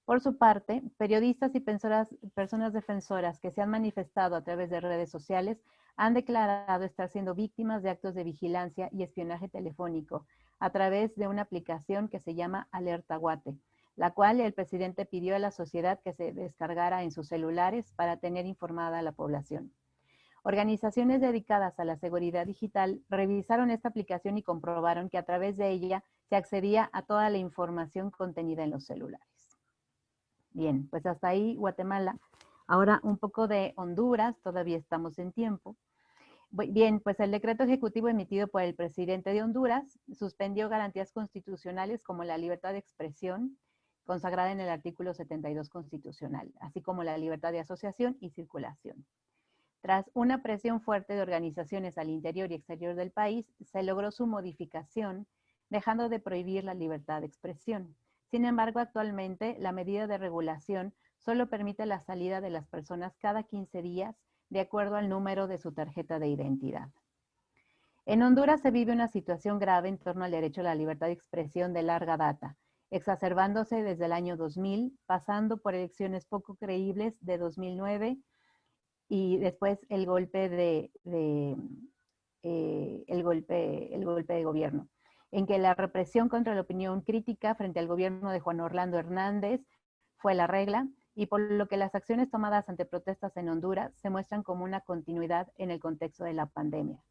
Por su parte, periodistas y personas defensoras que se han manifestado a través de redes sociales han declarado estar siendo víctimas de actos de vigilancia y espionaje telefónico a través de una aplicación que se llama Alerta Guate, la cual el presidente pidió a la sociedad que se descargara en sus celulares para tener informada a la población. Organizaciones dedicadas a la seguridad digital revisaron esta aplicación y comprobaron que a través de ella se accedía a toda la información contenida en los celulares. Bien, pues hasta ahí Guatemala. Ahora un poco de Honduras, todavía estamos en tiempo. Bien, pues el decreto ejecutivo emitido por el presidente de Honduras suspendió garantías constitucionales como la libertad de expresión, consagrada en el artículo 72 constitucional, así como la libertad de asociación y circulación. Tras una presión fuerte de organizaciones al interior y exterior del país, se logró su modificación, dejando de prohibir la libertad de expresión. Sin embargo, actualmente la medida de regulación solo permite la salida de las personas cada 15 días de acuerdo al número de su tarjeta de identidad. En Honduras se vive una situación grave en torno al derecho a la libertad de expresión de larga data, exacerbándose desde el año 2000, pasando por elecciones poco creíbles de 2009 y después el golpe de gobierno, en que la represión contra la opinión crítica frente al gobierno de Juan Orlando Hernández fue la regla, y por lo que las acciones tomadas ante protestas en Honduras se muestran como una continuidad en el contexto de la pandemia.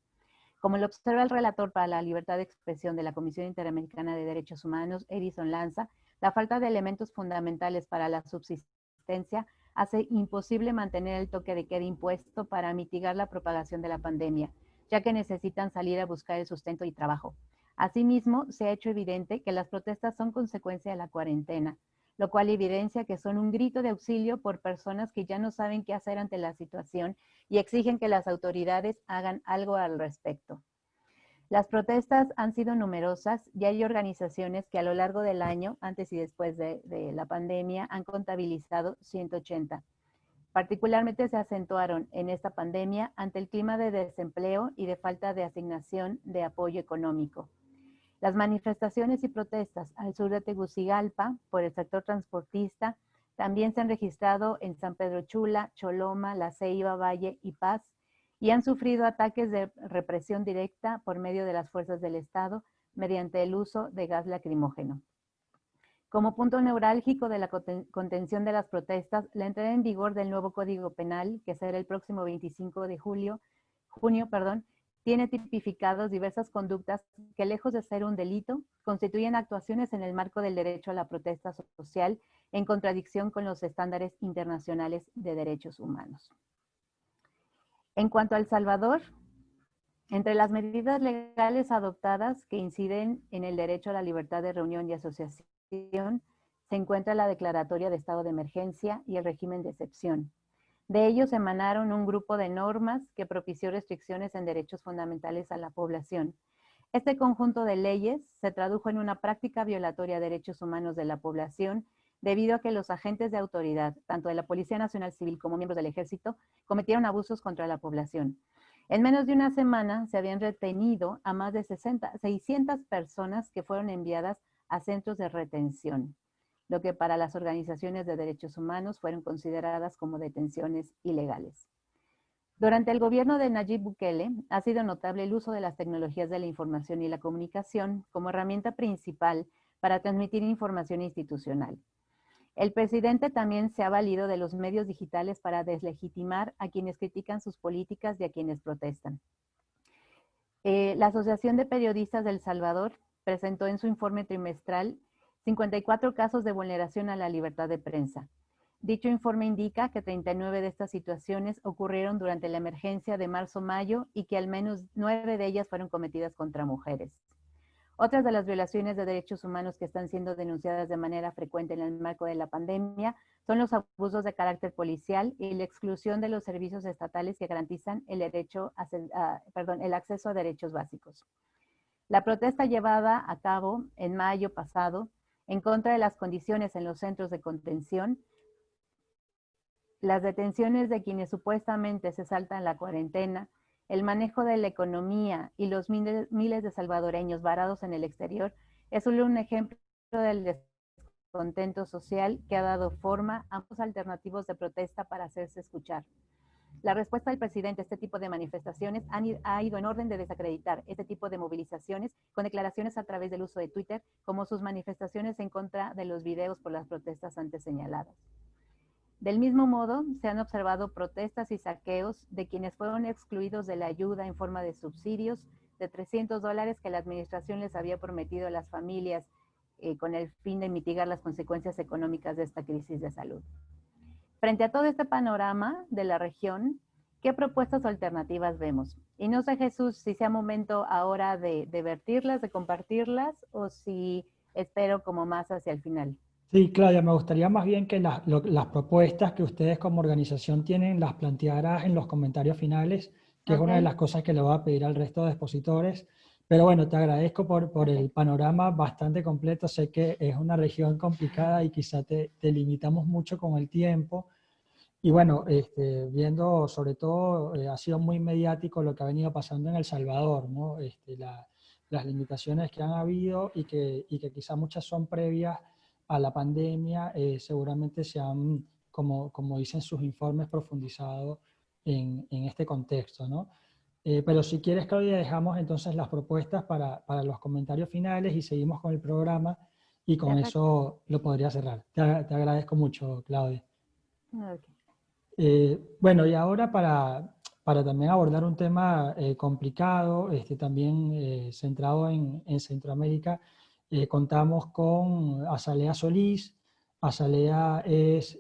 Como lo observa el relator para la libertad de expresión de la Comisión Interamericana de Derechos Humanos, Edison Lanza, la falta de elementos fundamentales para la subsistencia hace imposible mantener el toque de queda impuesto para mitigar la propagación de la pandemia, ya que necesitan salir a buscar el sustento y trabajo. Asimismo, se ha hecho evidente que las protestas son consecuencia de la cuarentena, lo cual evidencia que son un grito de auxilio por personas que ya no saben qué hacer ante la situación y exigen que las autoridades hagan algo al respecto. Las protestas han sido numerosas y hay organizaciones que a lo largo del año, antes y después de la pandemia, han contabilizado 180. Particularmente se acentuaron en esta pandemia ante el clima de desempleo y de falta de asignación de apoyo económico. Las manifestaciones y protestas al sur de Tegucigalpa por el sector transportista también se han registrado en San Pedro Chula, Choloma, La Ceiba, Valle y Paz, y han sufrido ataques de represión directa por medio de las fuerzas del Estado mediante el uso de gas lacrimógeno. Como punto neurálgico de la contención de las protestas, la entrada en vigor del nuevo Código Penal, que será el próximo 25 de junio, tiene tipificados diversas conductas que, lejos de ser un delito, constituyen actuaciones en el marco del derecho a la protesta social en contradicción con los estándares internacionales de derechos humanos. En cuanto a El Salvador, entre las medidas legales adoptadas que inciden en el derecho a la libertad de reunión y asociación, se encuentra la declaratoria de estado de emergencia y el régimen de excepción. De ellos emanaron un grupo de normas que propició restricciones en derechos fundamentales a la población. Este conjunto de leyes se tradujo en una práctica violatoria de derechos humanos de la población debido a que los agentes de autoridad, tanto de la Policía Nacional Civil como miembros del Ejército, cometieron abusos contra la población. En menos de una semana se habían retenido a más de 600 personas que fueron enviadas a centros de retención, lo que para las organizaciones de derechos humanos fueron consideradas como detenciones ilegales. Durante el gobierno de Nayib Bukele ha sido notable el uso de las tecnologías de la información y la comunicación como herramienta principal para transmitir información institucional. El presidente también se ha valido de los medios digitales para deslegitimar a quienes critican sus políticas y a quienes protestan. La Asociación de Periodistas de El Salvador presentó en su informe trimestral 54 casos de vulneración a la libertad de prensa. Dicho informe indica que 39 de estas situaciones ocurrieron durante la emergencia de marzo-mayo y que al menos 9 de ellas fueron cometidas contra mujeres. Otras de las violaciones de derechos humanos que están siendo denunciadas de manera frecuente en el marco de la pandemia son los abusos de carácter policial y la exclusión de los servicios estatales que garantizan el acceso a derechos básicos. La protesta llevada a cabo en mayo pasado en contra de las condiciones en los centros de contención, las detenciones de quienes supuestamente se saltan la cuarentena, el manejo de la economía y los miles de salvadoreños varados en el exterior es solo un ejemplo del descontento social que ha dado forma a ambos alternativos de protesta para hacerse escuchar. La respuesta del presidente a este tipo de manifestaciones ha ido en orden de desacreditar este tipo de movilizaciones con declaraciones a través del uso de Twitter, como sus manifestaciones en contra de los videos por las protestas antes señaladas. Del mismo modo, se han observado protestas y saqueos de quienes fueron excluidos de la ayuda en forma de subsidios de $300 que la administración les había prometido a las familias con el fin de mitigar las consecuencias económicas de esta crisis de salud. Frente a todo este panorama de la región, ¿qué propuestas alternativas vemos? Y no sé, Jesús, si sea momento ahora de vertirlas, de compartirlas, o si espero como más hacia el final. Sí, Claudia, me gustaría más bien que las propuestas que ustedes como organización tienen las plantearas en los comentarios finales, que es una de las cosas que le voy a pedir al resto de expositores. Pero bueno, te agradezco por el panorama bastante completo. Sé que es una región complicada y quizá te limitamos mucho con el tiempo. Y bueno, viendo sobre todo, ha sido muy mediático lo que ha venido pasando en El Salvador, ¿no? Las limitaciones que han habido y que quizá muchas son previas a la pandemia, seguramente se han, como dicen sus informes, profundizado en este contexto, ¿no? Pero si quieres, Claudia, dejamos entonces las propuestas para los comentarios finales y seguimos con el programa y con eso lo podría cerrar. Te agradezco mucho, Claudia. Bueno, y ahora para también abordar un tema complicado, también centrado en Centroamérica, contamos con Azalea Solís. Azalea es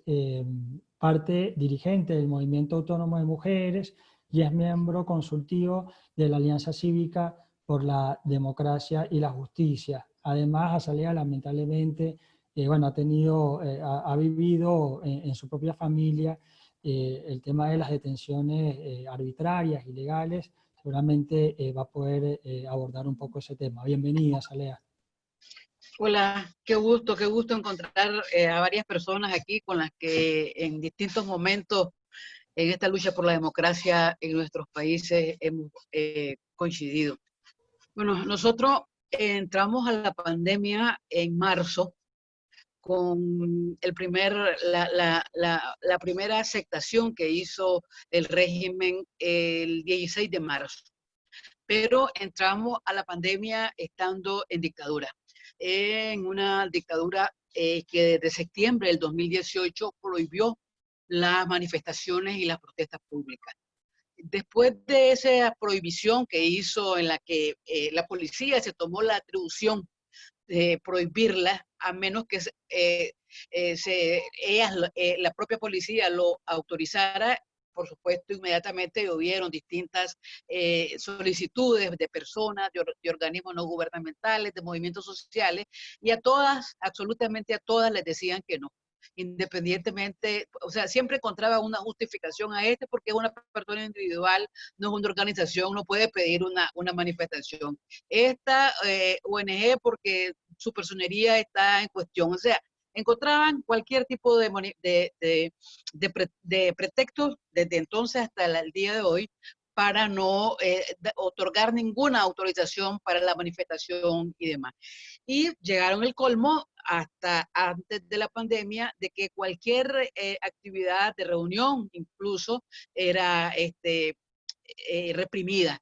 parte dirigente del Movimiento Autónomo de Mujeres y es miembro consultivo de la Alianza Cívica por la Democracia y la Justicia. Además, Azalea lamentablemente ha vivido en su propia familia el tema de las detenciones arbitrarias, ilegales. Seguramente va a poder abordar un poco ese tema. Bienvenida, Azalea. Hola, qué gusto encontrar a varias personas aquí con las que en distintos momentos en esta lucha por la democracia en nuestros países hemos coincidido. Bueno, nosotros entramos a la pandemia en marzo con la primera aceptación que hizo el régimen el 16 de marzo. Pero entramos a la pandemia estando en dictadura. En una dictadura que desde septiembre del 2018 prohibió las manifestaciones y las protestas públicas. Después de esa prohibición que hizo, en la que la policía se tomó la atribución de prohibirla, a menos que la propia policía lo autorizara. Por supuesto, inmediatamente hubieron distintas solicitudes de personas, de organismos no gubernamentales, de movimientos sociales, y a todas, absolutamente a todas, les decían que no. Independientemente, o sea, siempre encontraba una justificación a porque es una persona individual, no es una organización, no puede pedir una manifestación. Esta ONG porque su personería está en cuestión. O sea, encontraban cualquier tipo de pretextos desde entonces hasta el día de hoy para no otorgar ninguna autorización para la manifestación y demás. Y llegaron el colmo hasta antes de la pandemia de que cualquier actividad de reunión incluso era reprimida.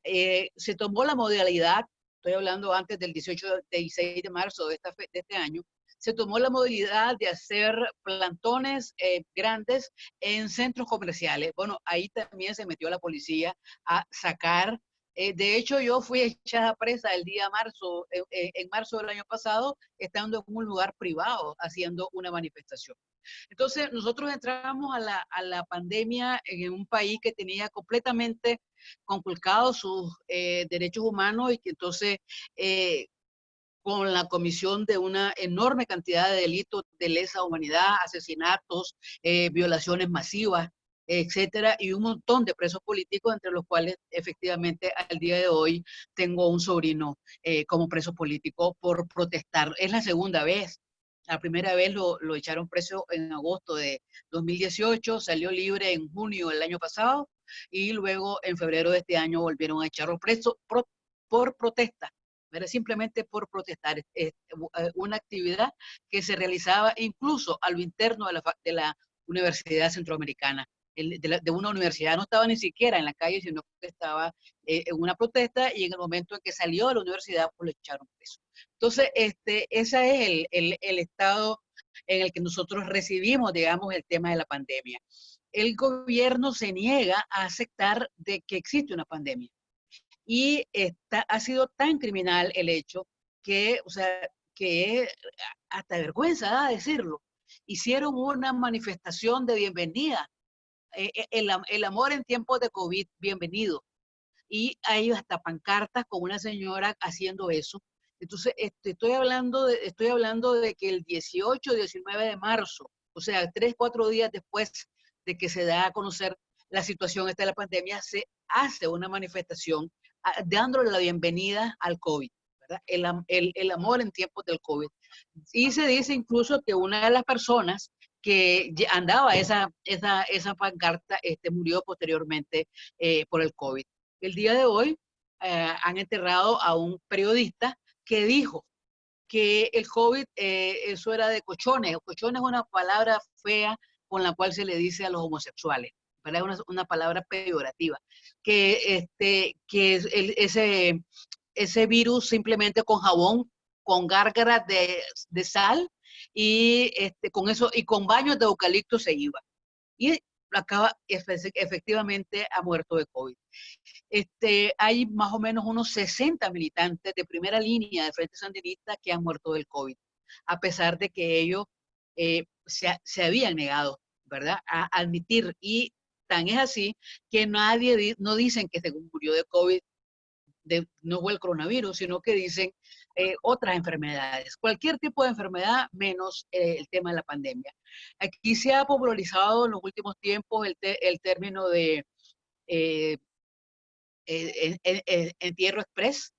Se tomó la modalidad, estoy hablando antes del 16 de marzo de este año, se tomó la modalidad de hacer plantones grandes en centros comerciales. Bueno, ahí también se metió la policía a sacar. De hecho, yo fui echada presa el día en marzo del año pasado, estando en un lugar privado haciendo una manifestación. Entonces, nosotros entramos a la pandemia en un país que tenía completamente conculcados sus derechos humanos y que entonces con la comisión de una enorme cantidad de delitos de lesa humanidad, asesinatos, violaciones masivas, etcétera, y un montón de presos políticos, entre los cuales efectivamente al día de hoy tengo un sobrino como preso político por protestar. Es la segunda vez. La primera vez lo echaron preso en agosto de 2018, salió libre en junio del año pasado, y luego en febrero de este año volvieron a echarlo preso por protesta. Era simplemente por protestar. Una actividad que se realizaba incluso a lo interno de la Universidad Centroamericana. de una universidad, no estaba ni siquiera en la calle, sino que estaba en una protesta, y en el momento en que salió de la universidad, pues lo echaron preso. Entonces, ese es el estado en el que nosotros recibimos, digamos, el tema de la pandemia. El gobierno se niega a aceptar de que existe una pandemia. Y ha sido tan criminal el hecho que, o sea, que hasta vergüenza da decirlo. Hicieron una manifestación de bienvenida. El amor en tiempos de COVID, bienvenido. Y hay hasta pancartas con una señora haciendo eso. Entonces, estoy hablando de que el 18, 19 de marzo, o sea, 3, 4 días después de que se da a conocer la situación esta de la pandemia, se hace una manifestación dándole la bienvenida al COVID, ¿verdad? El amor en tiempos del COVID. Y se dice incluso que una de las personas que andaba esa pancarta murió posteriormente por el COVID. El día de hoy han enterrado a un periodista que dijo que el COVID, eso era de cochones. Cochones es una palabra fea con la cual se le dice a los homosexuales, ¿verdad? Una palabra peyorativa. Que ese virus simplemente con jabón, con gárgaras de sal y con eso y con baños de eucalipto se iba. Y efectivamente ha muerto de COVID. Hay más o menos unos 60 militantes de primera línea de Frente Sandinista que han muerto del COVID, a pesar de que ellos se habían negado, ¿verdad?, a admitir. Y tan es así que no dicen que se murió de COVID, no fue el coronavirus, sino que dicen otras enfermedades, cualquier tipo de enfermedad menos el tema de la pandemia. Aquí se ha popularizado en los últimos tiempos el término de entierro express,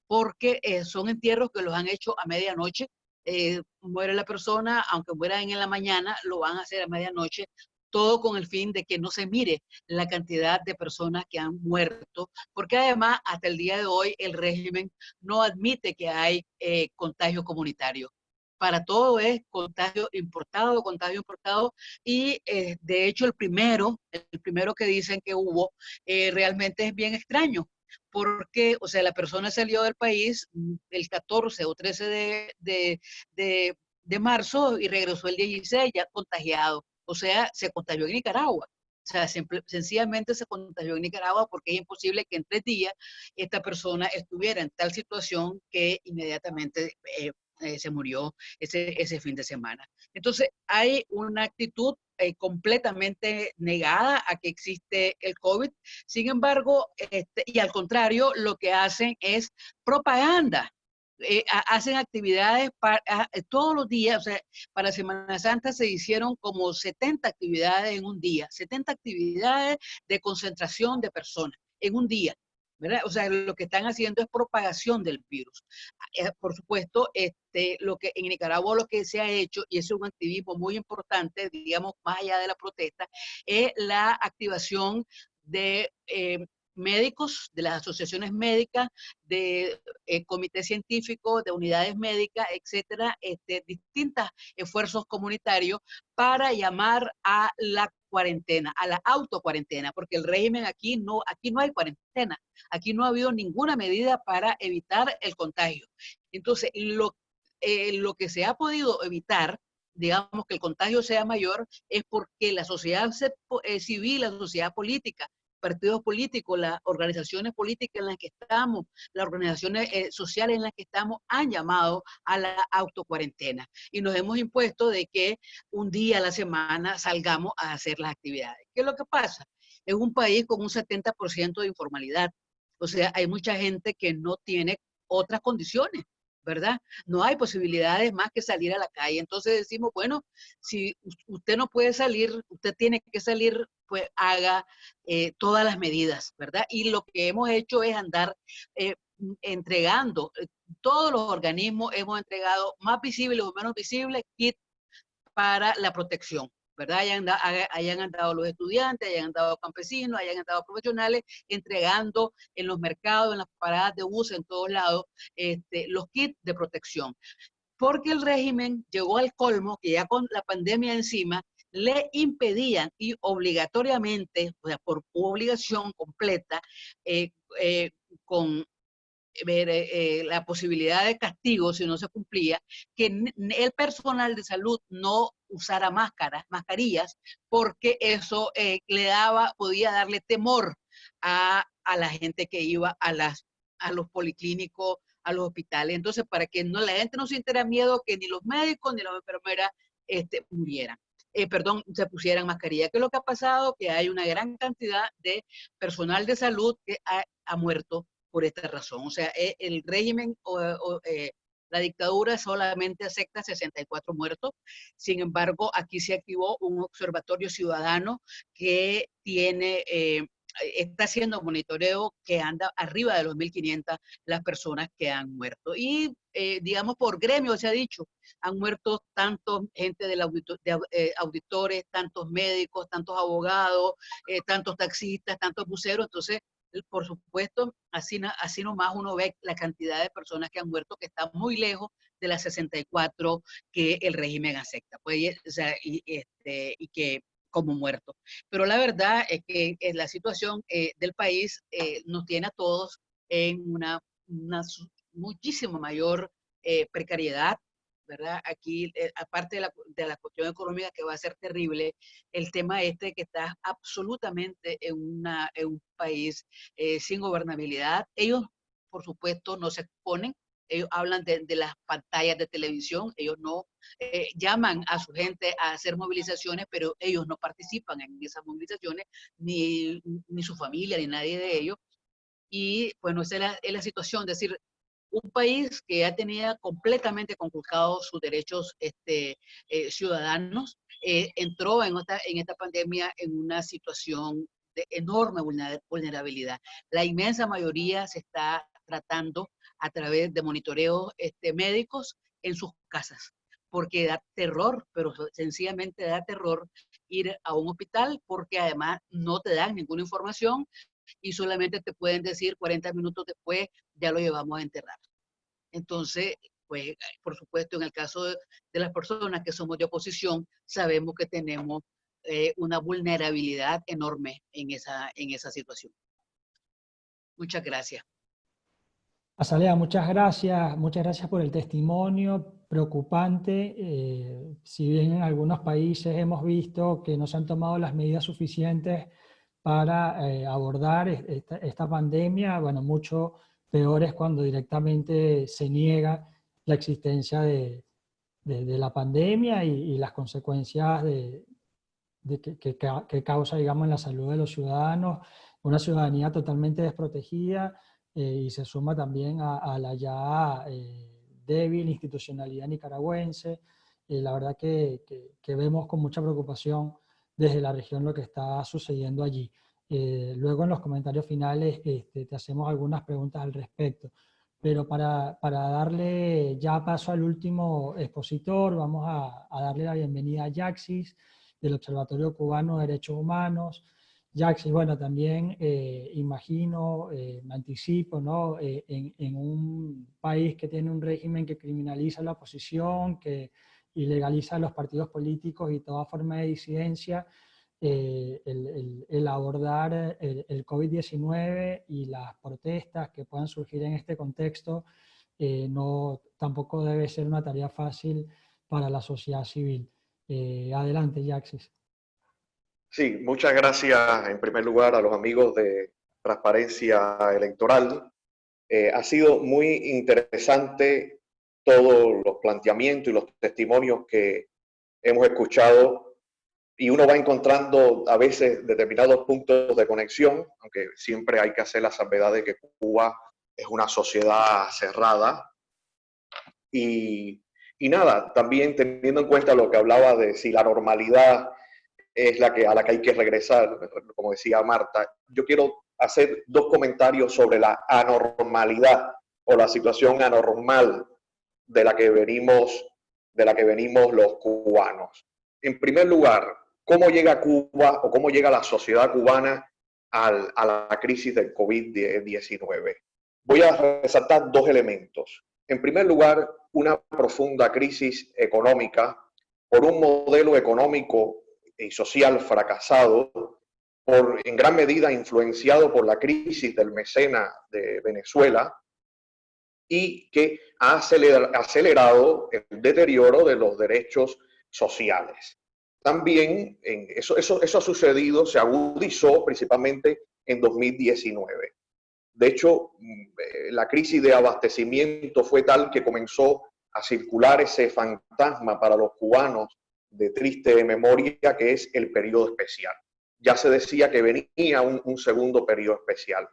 porque son entierros que los han hecho a medianoche. Muere la persona, aunque muera en la mañana, lo van a hacer a medianoche, todo con el fin de que no se mire la cantidad de personas que han muerto, porque además hasta el día de hoy el régimen no admite que hay contagio comunitario. Para todo es contagio importado, y de hecho el primero que dicen que hubo realmente es bien extraño, porque, o sea, la persona salió del país el 14 o 13 de marzo y regresó el 16 ya contagiado. O sea, se contagió en Nicaragua. O sea, sencillamente se contagió en Nicaragua, porque es imposible que en 3 días esta persona estuviera en tal situación que inmediatamente se murió ese fin de semana. Entonces, hay una actitud completamente negada a que existe el COVID. Sin embargo, y al contrario, lo que hacen es propaganda. Hacen actividades todos los días. O sea, para Semana Santa se hicieron como 70 actividades en un día, 70 actividades de concentración de personas en un día, ¿verdad? O sea, lo que están haciendo es propagación del virus. Por supuesto, lo que en Nicaragua lo que se ha hecho, y es un activismo muy importante, digamos, más allá de la protesta, es la activación de médicos, de las asociaciones médicas, de comités científicos, de unidades médicas, etcétera, distintos esfuerzos comunitarios para llamar a la cuarentena, a la autocuarentena, porque el régimen aquí no hay cuarentena, aquí no ha habido ninguna medida para evitar el contagio. Entonces, lo que se ha podido evitar, digamos, que el contagio sea mayor, es porque la sociedad civil, la sociedad política, partidos políticos, las organizaciones políticas en las que estamos, las organizaciones sociales en las que estamos, han llamado a la autocuarentena. Y nos hemos impuesto de que un día a la semana salgamos a hacer las actividades. ¿Qué es lo que pasa? Es un país con un 70% de informalidad. O sea, hay mucha gente que no tiene otras condiciones, ¿verdad? No hay posibilidades más que salir a la calle. Entonces decimos, bueno, si usted no puede salir, usted tiene que salir, pues haga todas las medidas, ¿verdad? Y lo que hemos hecho es andar entregando, todos los organismos hemos entregado, más visibles o menos visibles, kits para la protección, ¿verdad? Hayan andado los estudiantes, hayan andado campesinos, hayan andado profesionales, entregando en los mercados, en las paradas de bus, en todos lados, los kits de protección. Porque el régimen llegó al colmo, que ya con la pandemia encima, le impedían y obligatoriamente, o sea, por obligación completa, con la posibilidad de castigo si no se cumplía, que el personal de salud no usara mascarillas, porque eso podía darle temor a la gente que iba a los policlínicos, a los hospitales. Entonces, para que la gente no sintiera miedo que ni los médicos ni las enfermeras murieran. Se pusieran mascarilla. ¿Qué es lo que ha pasado? Que hay una gran cantidad de personal de salud que ha muerto por esta razón. O sea, el régimen la dictadura solamente acepta 64 muertos. Sin embargo, aquí se activó un observatorio ciudadano que está haciendo monitoreo, que anda arriba de los 1.500 las personas que han muerto. Y digamos, por gremio se ha dicho, han muerto tantos gente auditores, tantos médicos, tantos abogados, tantos taxistas, tantos buceros. Entonces, por supuesto, así nomás uno ve la cantidad de personas que han muerto, que está muy lejos de las 64 que el régimen acepta, pues, o sea, y que como muertos. Pero la verdad es que la situación del país nos tiene a todos en una muchísimo mayor precariedad, ¿verdad? Aquí, aparte de la cuestión económica, que va a ser terrible, el tema que está absolutamente en un país sin gobernabilidad. Ellos, por supuesto, no se exponen, ellos hablan de las pantallas de televisión, ellos no llaman a su gente a hacer movilizaciones, pero ellos no participan en esas movilizaciones, ni su familia, ni nadie de ellos. Y bueno, esa es la situación, es decir, un país que ya tenía completamente conculcados sus derechos ciudadanos, entró en esta pandemia en una situación de enorme vulnerabilidad. La inmensa mayoría se está tratando a través de monitoreos médicos en sus casas, porque da terror, pero sencillamente da terror ir a un hospital, porque además no te dan ninguna información y solamente te pueden decir 40 minutos después, ya lo llevamos a enterrar. Entonces, pues, por supuesto, en el caso de las personas que somos de oposición, sabemos que tenemos una vulnerabilidad enorme en esa situación. Muchas gracias. Azalea, muchas gracias por el testimonio preocupante. Si bien en algunos países hemos visto que no se han tomado las medidas suficientes para abordar esta pandemia, bueno, mucho peor es cuando directamente se niega la existencia de la pandemia y las consecuencias que causa, digamos, en la salud de los ciudadanos, una ciudadanía totalmente desprotegida, y se suma también a la ya débil institucionalidad nicaragüense. La verdad que vemos con mucha preocupación desde la región lo que está sucediendo allí. Luego en los comentarios finales te hacemos algunas preguntas al respecto. Pero para darle ya paso al último expositor, vamos a darle la bienvenida a Yaxis, del Observatorio Cubano de Derechos Humanos. Yaxis, bueno, también imagino, me anticipo, ¿no? En un país que tiene un régimen que criminaliza la oposición, que ilegaliza los partidos políticos y toda forma de disidencia, el abordar el COVID-19 y las protestas que puedan surgir en este contexto tampoco debe ser una tarea fácil para la sociedad civil. Adelante, Yaxis. Sí, muchas gracias en primer lugar a los amigos de Transparencia Electoral. Ha sido muy interesante todos los planteamientos y los testimonios que hemos escuchado, y uno va encontrando a veces determinados puntos de conexión, aunque siempre hay que hacer la salvedad de que Cuba es una sociedad cerrada. Y nada, también teniendo en cuenta lo que hablaba de si la normalidad es a la que hay que regresar, como decía Marta, yo quiero hacer dos comentarios sobre la anormalidad o la situación anormal de la que venimos los cubanos. En primer lugar, ¿cómo llega Cuba o cómo llega la sociedad cubana a la crisis del COVID-19? Voy a resaltar dos elementos. En primer lugar, una profunda crisis económica por un modelo económico y social fracasado, en gran medida influenciado por la crisis del mecenas de Venezuela, y que ha acelerado el deterioro de los derechos sociales. También eso ha sucedido, se agudizó principalmente en 2019. De hecho, la crisis de abastecimiento fue tal que comenzó a circular ese fantasma para los cubanos de triste memoria, que es el periodo especial. Ya se decía que venía un segundo periodo especial.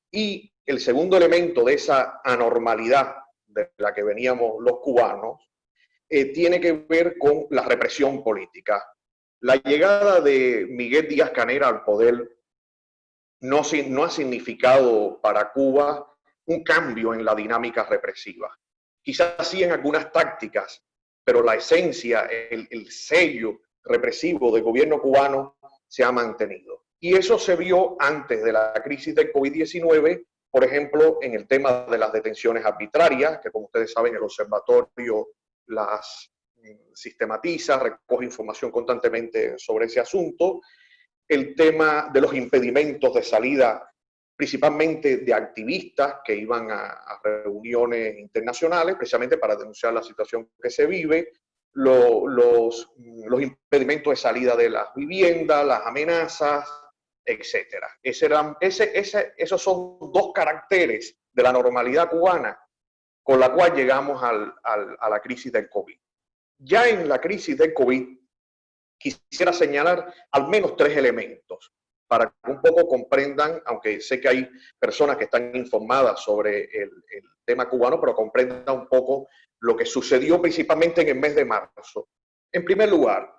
Y el segundo elemento de esa anormalidad de la que veníamos los cubanos tiene que ver con la represión política. La llegada de Miguel Díaz-Canel al poder no ha significado para Cuba un cambio en la dinámica represiva. Quizás sí en algunas tácticas, pero la esencia, el sello represivo del gobierno cubano se ha mantenido. Y eso se vio antes de la crisis del COVID-19, por ejemplo, en el tema de las detenciones arbitrarias, que como ustedes saben el observatorio las sistematiza, recoge información constantemente sobre ese asunto, el tema de los impedimentos de salida, principalmente de activistas que iban a reuniones internacionales, precisamente para denunciar la situación que se vive, los impedimentos de salida de las viviendas, las amenazas, etc. Esos son dos caracteres de la normalidad cubana con la cual llegamos a la crisis del COVID. Ya en la crisis del COVID, quisiera señalar al menos tres elementos para que un poco comprendan, aunque sé que hay personas que están informadas sobre el tema cubano, pero comprendan un poco lo que sucedió principalmente en el mes de marzo. En primer lugar,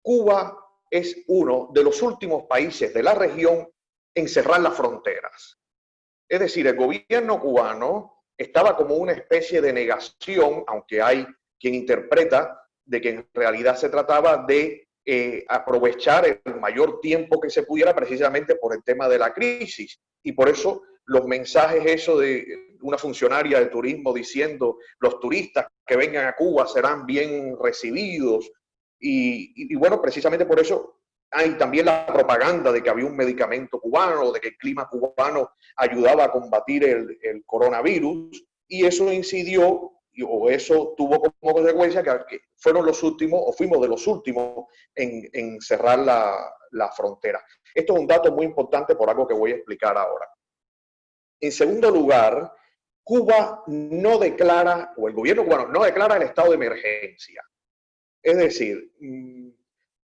Cuba es uno de los últimos países de la región en cerrar las fronteras. Es decir, el gobierno cubano estaba como una especie de negación, aunque hay quien interpreta de que en realidad se trataba de aprovechar el mayor tiempo que se pudiera precisamente por el tema de la crisis. Y por eso los mensajes eso de una funcionaria de turismo diciendo los turistas que vengan a Cuba serán bien recibidos. Y bueno, precisamente por eso hay también la propaganda de que había un medicamento cubano, de que el clima cubano ayudaba a combatir el coronavirus, y eso incidió, o eso tuvo como consecuencia que fueron los últimos, o fuimos de los últimos en cerrar la frontera. Esto es un dato muy importante por algo que voy a explicar ahora. En segundo lugar, Cuba no declara, o el gobierno cubano no declara el estado de emergencia. Es decir,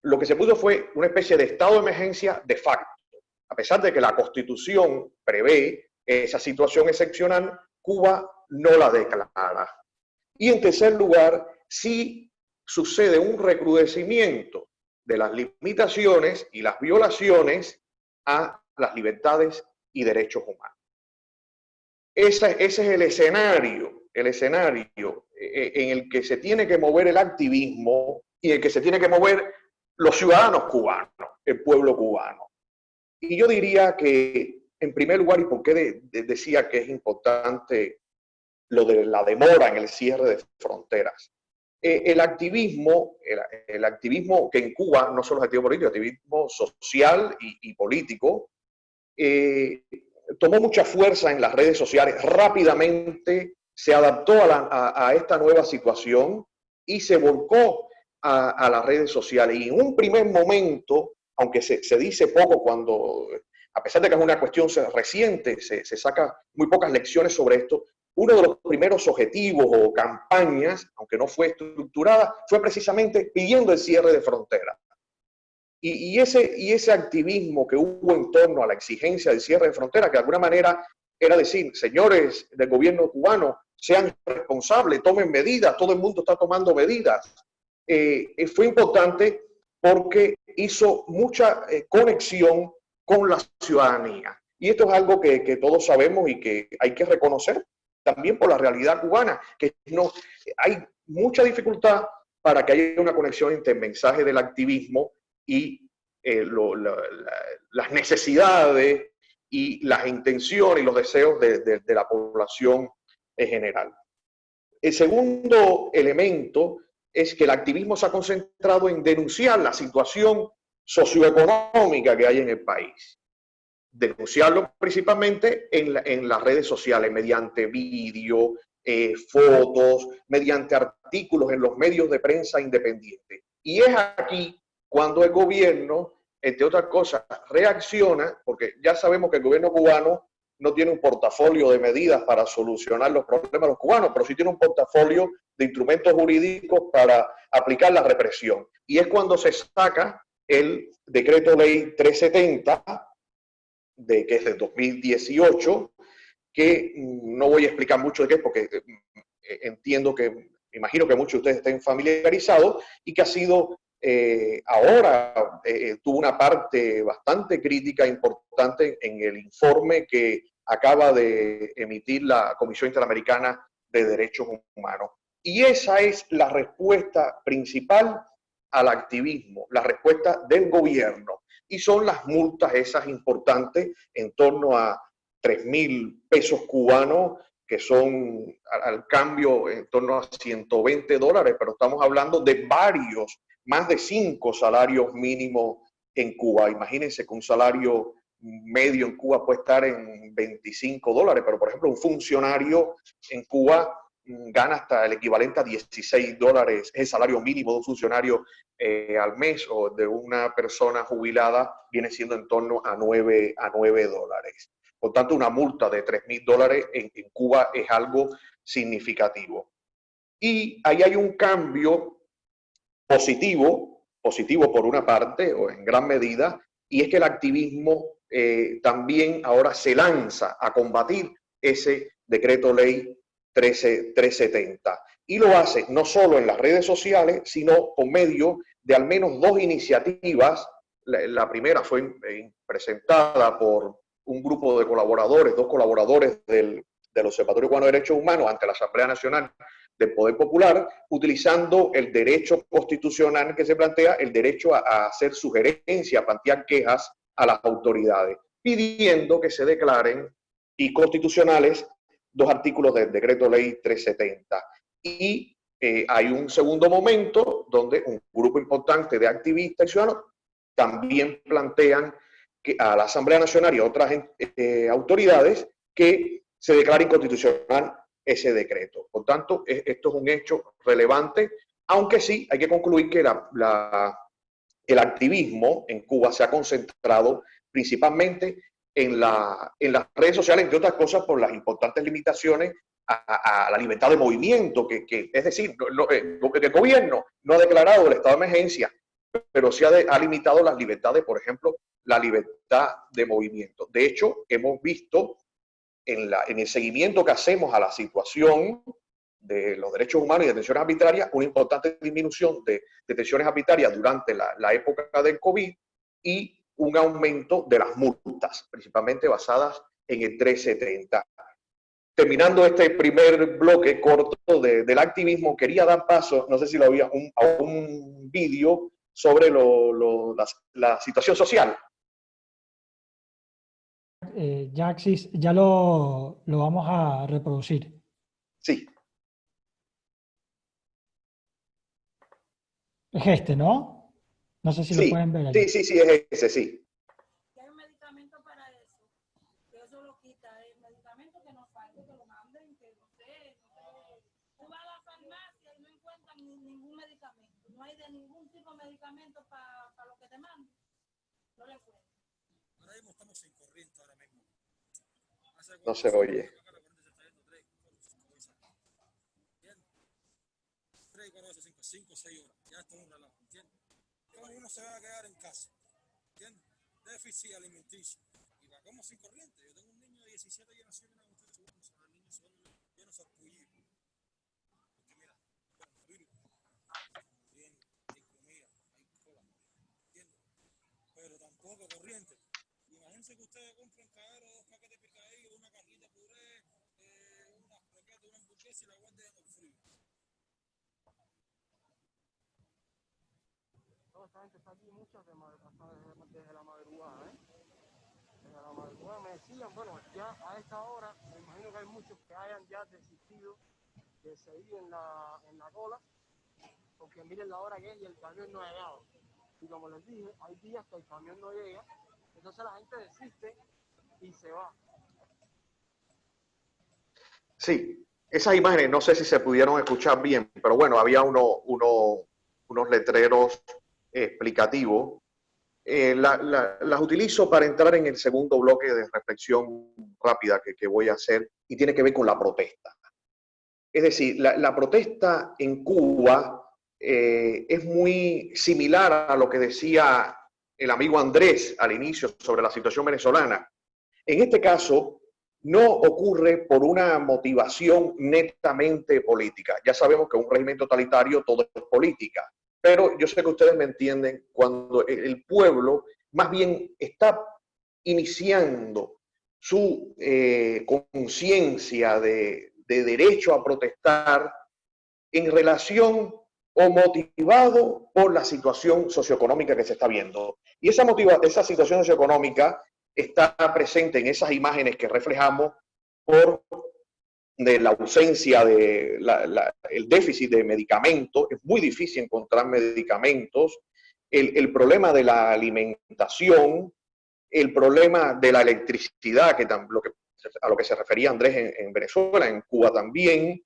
lo que se puso fue una especie de estado de emergencia de facto. A pesar de que la Constitución prevé esa situación excepcional, Cuba no la declara. Y en tercer lugar, sí sucede un recrudecimiento de las limitaciones y las violaciones a las libertades y derechos humanos. Ese es el escenario en el que se tiene que mover el activismo y en el que se tiene que mover los ciudadanos cubanos, el pueblo cubano. Y yo diría que, en primer lugar, y por qué decía que es importante lo de la demora en el cierre de fronteras, el activismo que en Cuba, no solo es activismo político, activismo social y político, tomó mucha fuerza en las redes sociales, rápidamente se adaptó a esta nueva situación y se volcó a las redes sociales. Y en un primer momento, aunque se dice poco cuando, a pesar de que es una cuestión reciente, se saca muy pocas lecciones sobre esto, uno de los primeros objetivos o campañas, aunque no fue estructurada, fue precisamente pidiendo el cierre de fronteras. Y ese activismo que hubo en torno a la exigencia del cierre de fronteras, que de alguna manera era decir, señores del gobierno cubano, sean responsables, tomen medidas, todo el mundo está tomando medidas, fue importante porque hizo mucha conexión con la ciudadanía. Y esto es algo que todos sabemos y que hay que reconocer también por la realidad cubana, que no hay mucha dificultad para que haya una conexión entre el mensaje del activismo y las necesidades y las intenciones y los deseos de la población en general. El segundo elemento es que el activismo se ha concentrado en denunciar la situación socioeconómica que hay en el país. Denunciarlo principalmente en las redes sociales, mediante vídeo, fotos, mediante artículos en los medios de prensa independientes. Y es aquí cuando el gobierno, entre otras cosas, reacciona, porque ya sabemos que el gobierno cubano no tiene un portafolio de medidas para solucionar los problemas de los cubanos, pero sí tiene un portafolio de instrumentos jurídicos para aplicar la represión. Y es cuando se saca el decreto ley 370, que es de 2018, que no voy a explicar mucho de qué es porque entiendo que, me imagino que muchos de ustedes estén familiarizados, y que ha sido ahora, tuvo una parte bastante crítica importante en el informe que acaba de emitir la Comisión Interamericana de Derechos Humanos. Y esa es la respuesta principal al activismo, la respuesta del gobierno. Y son las multas esas importantes, en torno a 3.000 pesos cubanos, que son al cambio en torno a $120, pero estamos hablando de varios, más de 5 salarios mínimos en Cuba. Imagínense que un salario medio en Cuba puede estar en $25, pero por ejemplo un funcionario en Cuba gana hasta el equivalente a $16, es el salario mínimo de un funcionario al mes, o de una persona jubilada viene siendo en torno a $9. Por tanto, una multa de $3.000 en Cuba es algo significativo. Y ahí hay un cambio positivo por una parte, o en gran medida, y es que el activismo también ahora se lanza a combatir ese decreto ley 370. Y lo hace no solo en las redes sociales, sino por medio de al menos 2 iniciativas. La primera fue presentada por un grupo de colaboradores, 2 colaboradores del Observatorio Cubano de Derechos Humanos ante la Asamblea Nacional del Poder Popular, utilizando el derecho constitucional que se plantea, el derecho a hacer sugerencias, a plantear quejas a las autoridades, pidiendo que se declaren inconstitucionales 2 artículos del decreto ley 370. Y hay un segundo momento donde un grupo importante de activistas y ciudadanos también plantean que a la Asamblea Nacional y a otras autoridades que se declare inconstitucional ese decreto. Por tanto, esto es un hecho relevante, aunque sí hay que concluir que el activismo en Cuba se ha concentrado principalmente en las redes sociales, entre otras cosas por las importantes limitaciones a la libertad de movimiento, es decir, el gobierno no ha declarado el estado de emergencia, pero sí ha limitado las libertades, por ejemplo, la libertad de movimiento. De hecho, hemos visto en el seguimiento que hacemos a la situación de los derechos humanos y detenciones arbitrarias, una importante disminución de detenciones arbitrarias durante la época del COVID, y un aumento de las multas, principalmente basadas en el 370. Terminando este primer bloque corto del activismo, quería dar paso, no sé si lo había, a un vídeo sobre la situación social. Jaxis, ya lo vamos a reproducir. Sí. Es este, ¿no? No sé si sí, lo pueden ver ahí. Sí, es ese, sí. Hay un medicamento para eso, que eso lo quita. El medicamento que nos falta, que lo manden, que no sé. Tú vas a la farmacia y no encuentras ningún medicamento. No hay de ningún tipo de medicamento para lo que te mandan. No le encuentras. Ahora mismo estamos en corriente ahora mismo. No se oye. 3, 4, 5, 6 horas. Ya esto es un relajo, ¿entiendes? ¿Cómo uno se va a quedar en casa? ¿Entiendes? Déficit alimenticio. Y va como sin corriente. Yo tengo un niño de 17 y nació en una muchacha. Los niños son llenos de orgullo. Porque mira, virus, bien, hay comida, hay cola, ¿entiendes? Pero tampoco corriente. Imagínense que ustedes compren caro 2 paquetes de picadillo, una carnita puré, unas croquetas, una hamburguesa y la guarden en el frío. Esta gente está aquí muchas desde la madrugada, Desde la madrugada me decían, bueno, ya a esta hora, me imagino que hay muchos que hayan ya desistido de seguir en la cola, porque miren la hora que es y el camión no ha llegado. Y como les dije, hay días que el camión no llega, entonces la gente desiste y se va. Sí, esas imágenes no sé si se pudieron escuchar bien, pero bueno, había unos letreros explicativos. Las utilizo para entrar en el segundo bloque de reflexión rápida que voy a hacer y tiene que ver con la protesta. Es decir, la protesta en Cuba es muy similar a lo que decía el amigo Andrés al inicio sobre la situación venezolana. En este caso, no ocurre por una motivación netamente política. Ya sabemos que en un régimen totalitario todo es política, pero yo sé que ustedes me entienden cuando el pueblo más bien está iniciando su conciencia de derecho a protestar en relación o motivado por la situación socioeconómica que se está viendo. Y esa situación socioeconómica está presente en esas imágenes que reflejamos por de la ausencia de el déficit de medicamentos. Es muy difícil encontrar medicamentos, el problema de la alimentación, el problema de la electricidad, a lo que se refería Andrés en Venezuela, en Cuba también,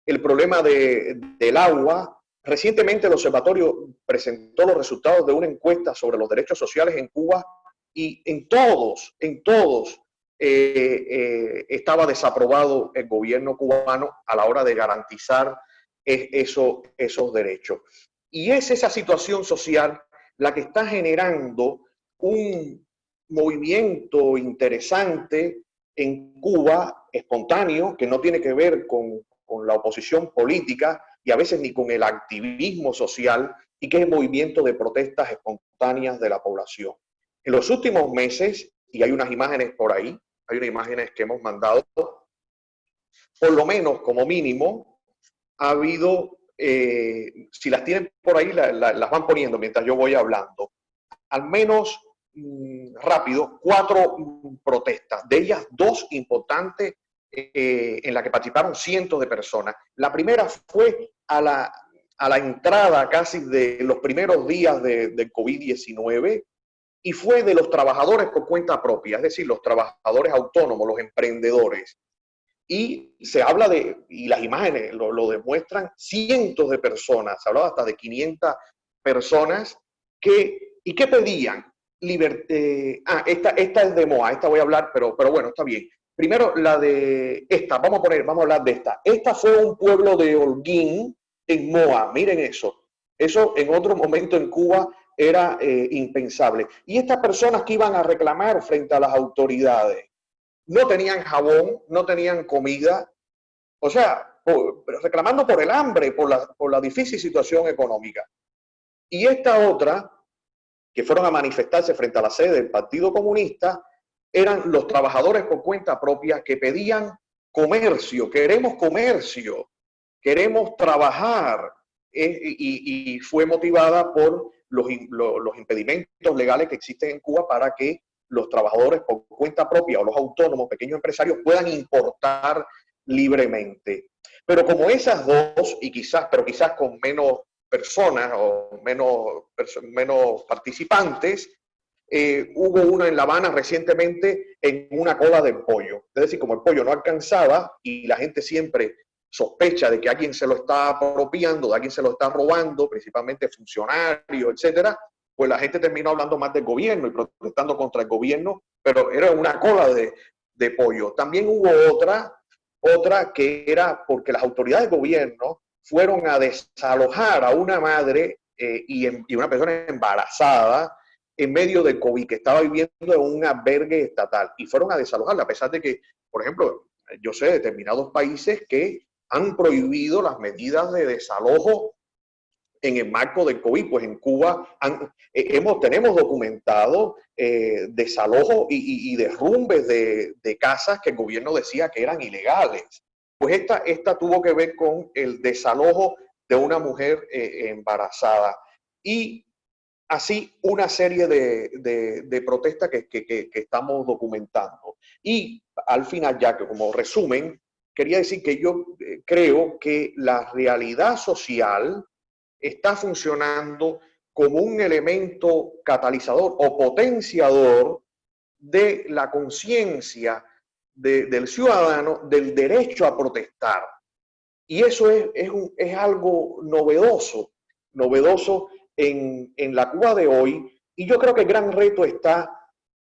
el problema del agua. Recientemente el observatorio presentó los resultados de una encuesta sobre los derechos sociales en Cuba y en todos estaba desaprobado el gobierno cubano a la hora de garantizar esos derechos. Y es esa situación social la que está generando un movimiento interesante en Cuba, espontáneo, que no tiene que ver con la oposición política y a veces ni con el activismo social, y que es el movimiento de protestas espontáneas de la población. En los últimos meses, y hay unas imágenes por ahí, hay unas imágenes que hemos mandado, por lo menos como mínimo, ha habido, si las tienen por ahí, las van poniendo mientras yo voy hablando, al menos rápido, 4 protestas, de ellas 2 importantes en las que participaron cientos de personas. La primera fue a la entrada casi de los primeros días del COVID-19 y fue de los trabajadores por cuenta propia, es decir, los trabajadores autónomos, los emprendedores. Y se habla y las imágenes lo demuestran, cientos de personas, se hablaba hasta de 500 personas ¿y qué pedían? Esta es de MOA, esta voy a hablar, pero bueno, está bien. Primero, vamos a hablar de esta. Esta fue un pueblo de Holguín en MOA, miren eso. Eso en otro momento en Cuba era impensable. Y estas personas que iban a reclamar frente a las autoridades, no tenían jabón, no tenían comida, o sea, reclamando por el hambre, por la difícil situación económica. Y esta otra, que fueron a manifestarse frente a la sede del Partido Comunista, eran los trabajadores por cuenta propia que pedían comercio, queremos trabajar, y fue motivada por los impedimentos legales que existen en Cuba para que los trabajadores por cuenta propia o los autónomos, pequeños empresarios, puedan importar libremente. Pero como esas dos, pero quizás con menos personas o menos participantes, hubo una en La Habana recientemente en una cola de pollo. Es decir, como el pollo no alcanzaba y la gente siempre sospecha de que alguien se lo está apropiando, de alguien se lo está robando, principalmente funcionarios, etcétera, pues la gente terminó hablando más del gobierno y protestando contra el gobierno, pero era una cola de pollo. También hubo otra que era porque las autoridades de gobierno fueron a desalojar a una madre y una persona embarazada en medio del COVID, que estaba viviendo en un albergue estatal, y fueron a desalojarla, a pesar de que, por ejemplo, yo sé de determinados países que han prohibido las medidas de desalojo en el marco del COVID. Pues en Cuba tenemos documentado desalojos y derrumbes de casas que el gobierno decía que eran ilegales. Pues esta tuvo que ver con el desalojo de una mujer embarazada. Y así una serie de protestas que estamos documentando. Y al final, ya que como resumen, quería decir que yo creo que la realidad social está funcionando como un elemento catalizador o potenciador de la conciencia del ciudadano del derecho a protestar. Y eso es algo novedoso en la Cuba de hoy. Y yo creo que el gran reto está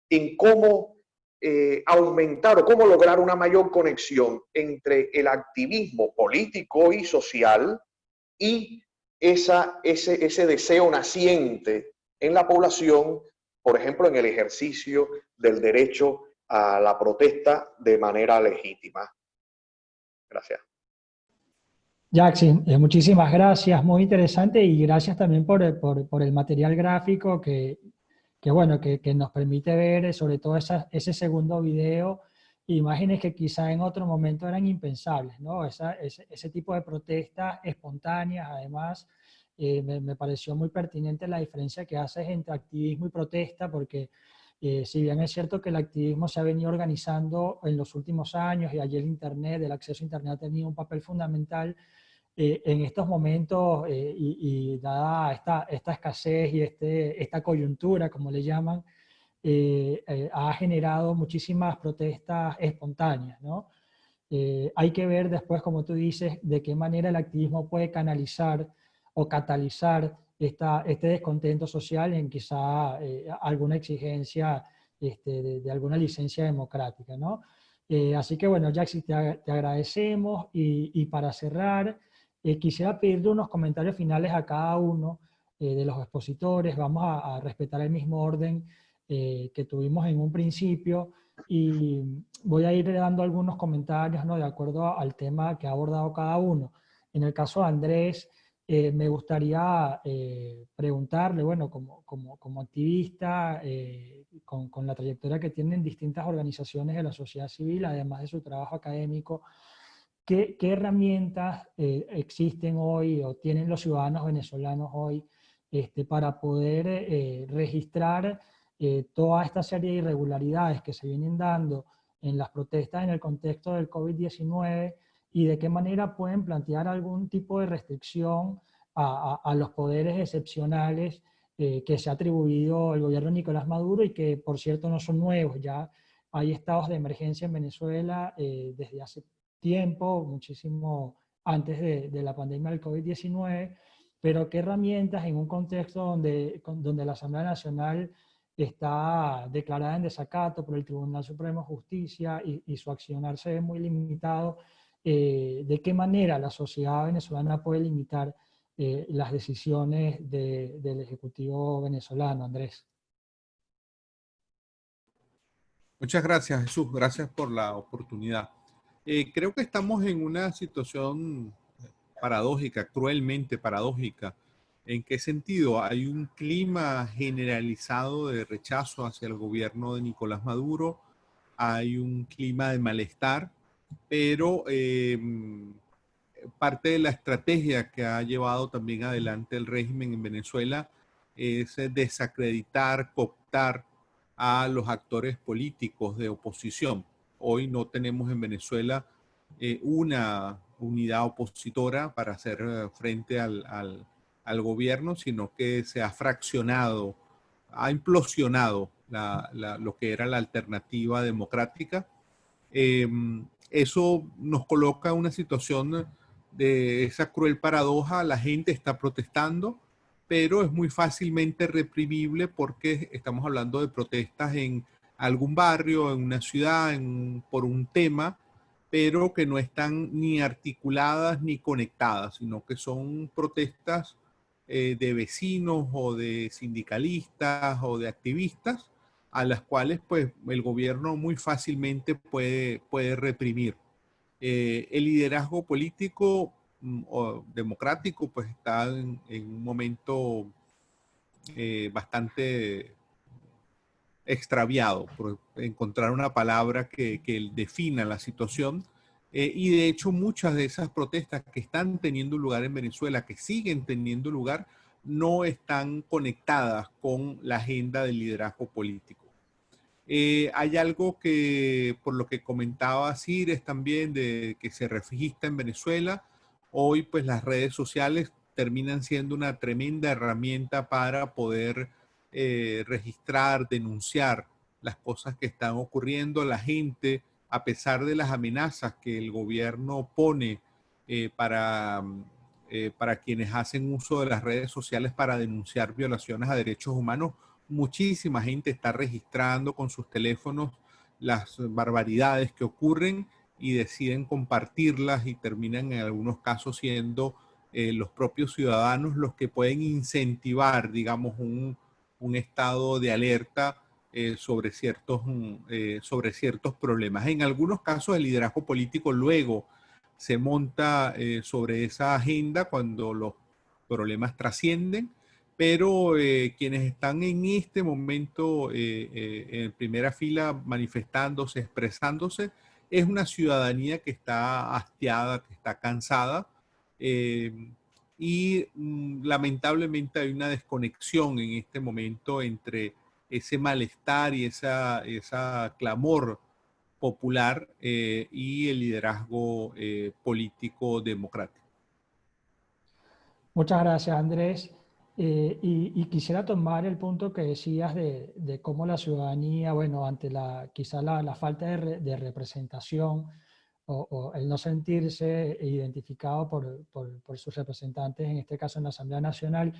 en cómo aumentar o cómo lograr una mayor conexión entre el activismo político y social y ese deseo naciente en la población, por ejemplo, en el ejercicio del derecho a la protesta de manera legítima. Gracias. Jackson, muchísimas gracias, muy interesante, y gracias también por el material gráfico que nos permite ver sobre todo ese segundo video, imágenes que quizá en otro momento eran impensables, ¿no? Ese tipo de protestas espontáneas, además, me pareció muy pertinente la diferencia que haces entre activismo y protesta, porque si bien es cierto que el activismo se ha venido organizando en los últimos años, y allí el acceso a Internet ha tenido un papel fundamental, en estos momentos, y dada esta escasez y esta coyuntura, como le llaman, ha generado muchísimas protestas espontáneas, ¿no? Hay que ver después, como tú dices, de qué manera el activismo puede canalizar o catalizar este descontento social en quizá alguna exigencia de alguna licencia democrática, ¿no? Así que bueno, Jackson, te agradecemos, y para cerrar, quisiera pedirle unos comentarios finales a cada uno de los expositores. Vamos a respetar el mismo orden que tuvimos en un principio, y voy a ir dando algunos comentarios, ¿no?, de acuerdo al tema que ha abordado cada uno. En el caso de Andrés, me gustaría preguntarle, bueno, como activista, con la trayectoria que tiene en distintas organizaciones de la sociedad civil, además de su trabajo académico, ¿qué herramientas existen hoy o tienen los ciudadanos venezolanos hoy para poder registrar toda esta serie de irregularidades que se vienen dando en las protestas en el contexto del COVID-19, y de qué manera pueden plantear algún tipo de restricción a los poderes excepcionales que se ha atribuido el gobierno de Nicolás Maduro, y que, por cierto, no son nuevos? Ya hay estados de emergencia en Venezuela desde hace tiempo, muchísimo antes de la pandemia del COVID-19, pero qué herramientas en un contexto donde la Asamblea Nacional está declarada en desacato por el Tribunal Supremo de Justicia, y su accionar se ve muy limitado, de qué manera la sociedad venezolana puede limitar las decisiones del Ejecutivo venezolano, Andrés. Muchas gracias, Jesús. Gracias por la oportunidad. Creo que estamos en una situación paradójica, cruelmente paradójica. ¿En qué sentido? Hay un clima generalizado de rechazo hacia el gobierno de Nicolás Maduro, hay un clima de malestar, pero parte de la estrategia que ha llevado también adelante el régimen en Venezuela es desacreditar, cooptar a los actores políticos de oposición. Hoy no tenemos en Venezuela una unidad opositora para hacer frente al gobierno, sino que se ha fraccionado, ha implosionado lo que era la alternativa democrática. Eso nos coloca en una situación de esa cruel paradoja. La gente está protestando, pero es muy fácilmente reprimible porque estamos hablando de protestas en algún barrio, en una ciudad, por un tema, pero que no están ni articuladas ni conectadas, sino que son protestas de vecinos o de sindicalistas o de activistas, a las cuales pues el gobierno muy fácilmente puede reprimir. El liderazgo político o democrático pues está en un momento bastante extraviado, por encontrar una palabra que defina la situación. Y de hecho muchas de esas protestas que están teniendo lugar en Venezuela, que siguen teniendo lugar, no están conectadas con la agenda del liderazgo político. Hay algo que, por lo que comentaba Cires también, de que se registra en Venezuela, hoy pues las redes sociales terminan siendo una tremenda herramienta para poder registrar, denunciar las cosas que están ocurriendo. La gente, a pesar de las amenazas que el gobierno pone para quienes hacen uso de las redes sociales para denunciar violaciones a derechos humanos, muchísima gente está registrando con sus teléfonos las barbaridades que ocurren y deciden compartirlas, y terminan en algunos casos siendo los propios ciudadanos los que pueden incentivar, digamos, un estado de alerta sobre ciertos problemas. En algunos casos el liderazgo político luego se monta sobre esa agenda cuando los problemas trascienden, pero quienes están en este momento en primera fila manifestándose, expresándose, es una ciudadanía que está hastiada, que está cansada, y lamentablemente hay una desconexión en este momento entre ese malestar y esa clamor popular y el liderazgo político democrático. Muchas gracias, Andrés. Y quisiera tomar el punto que decías de cómo la ciudadanía, bueno, ante quizá la falta de representación o el no sentirse identificado por sus representantes, en este caso en la Asamblea Nacional,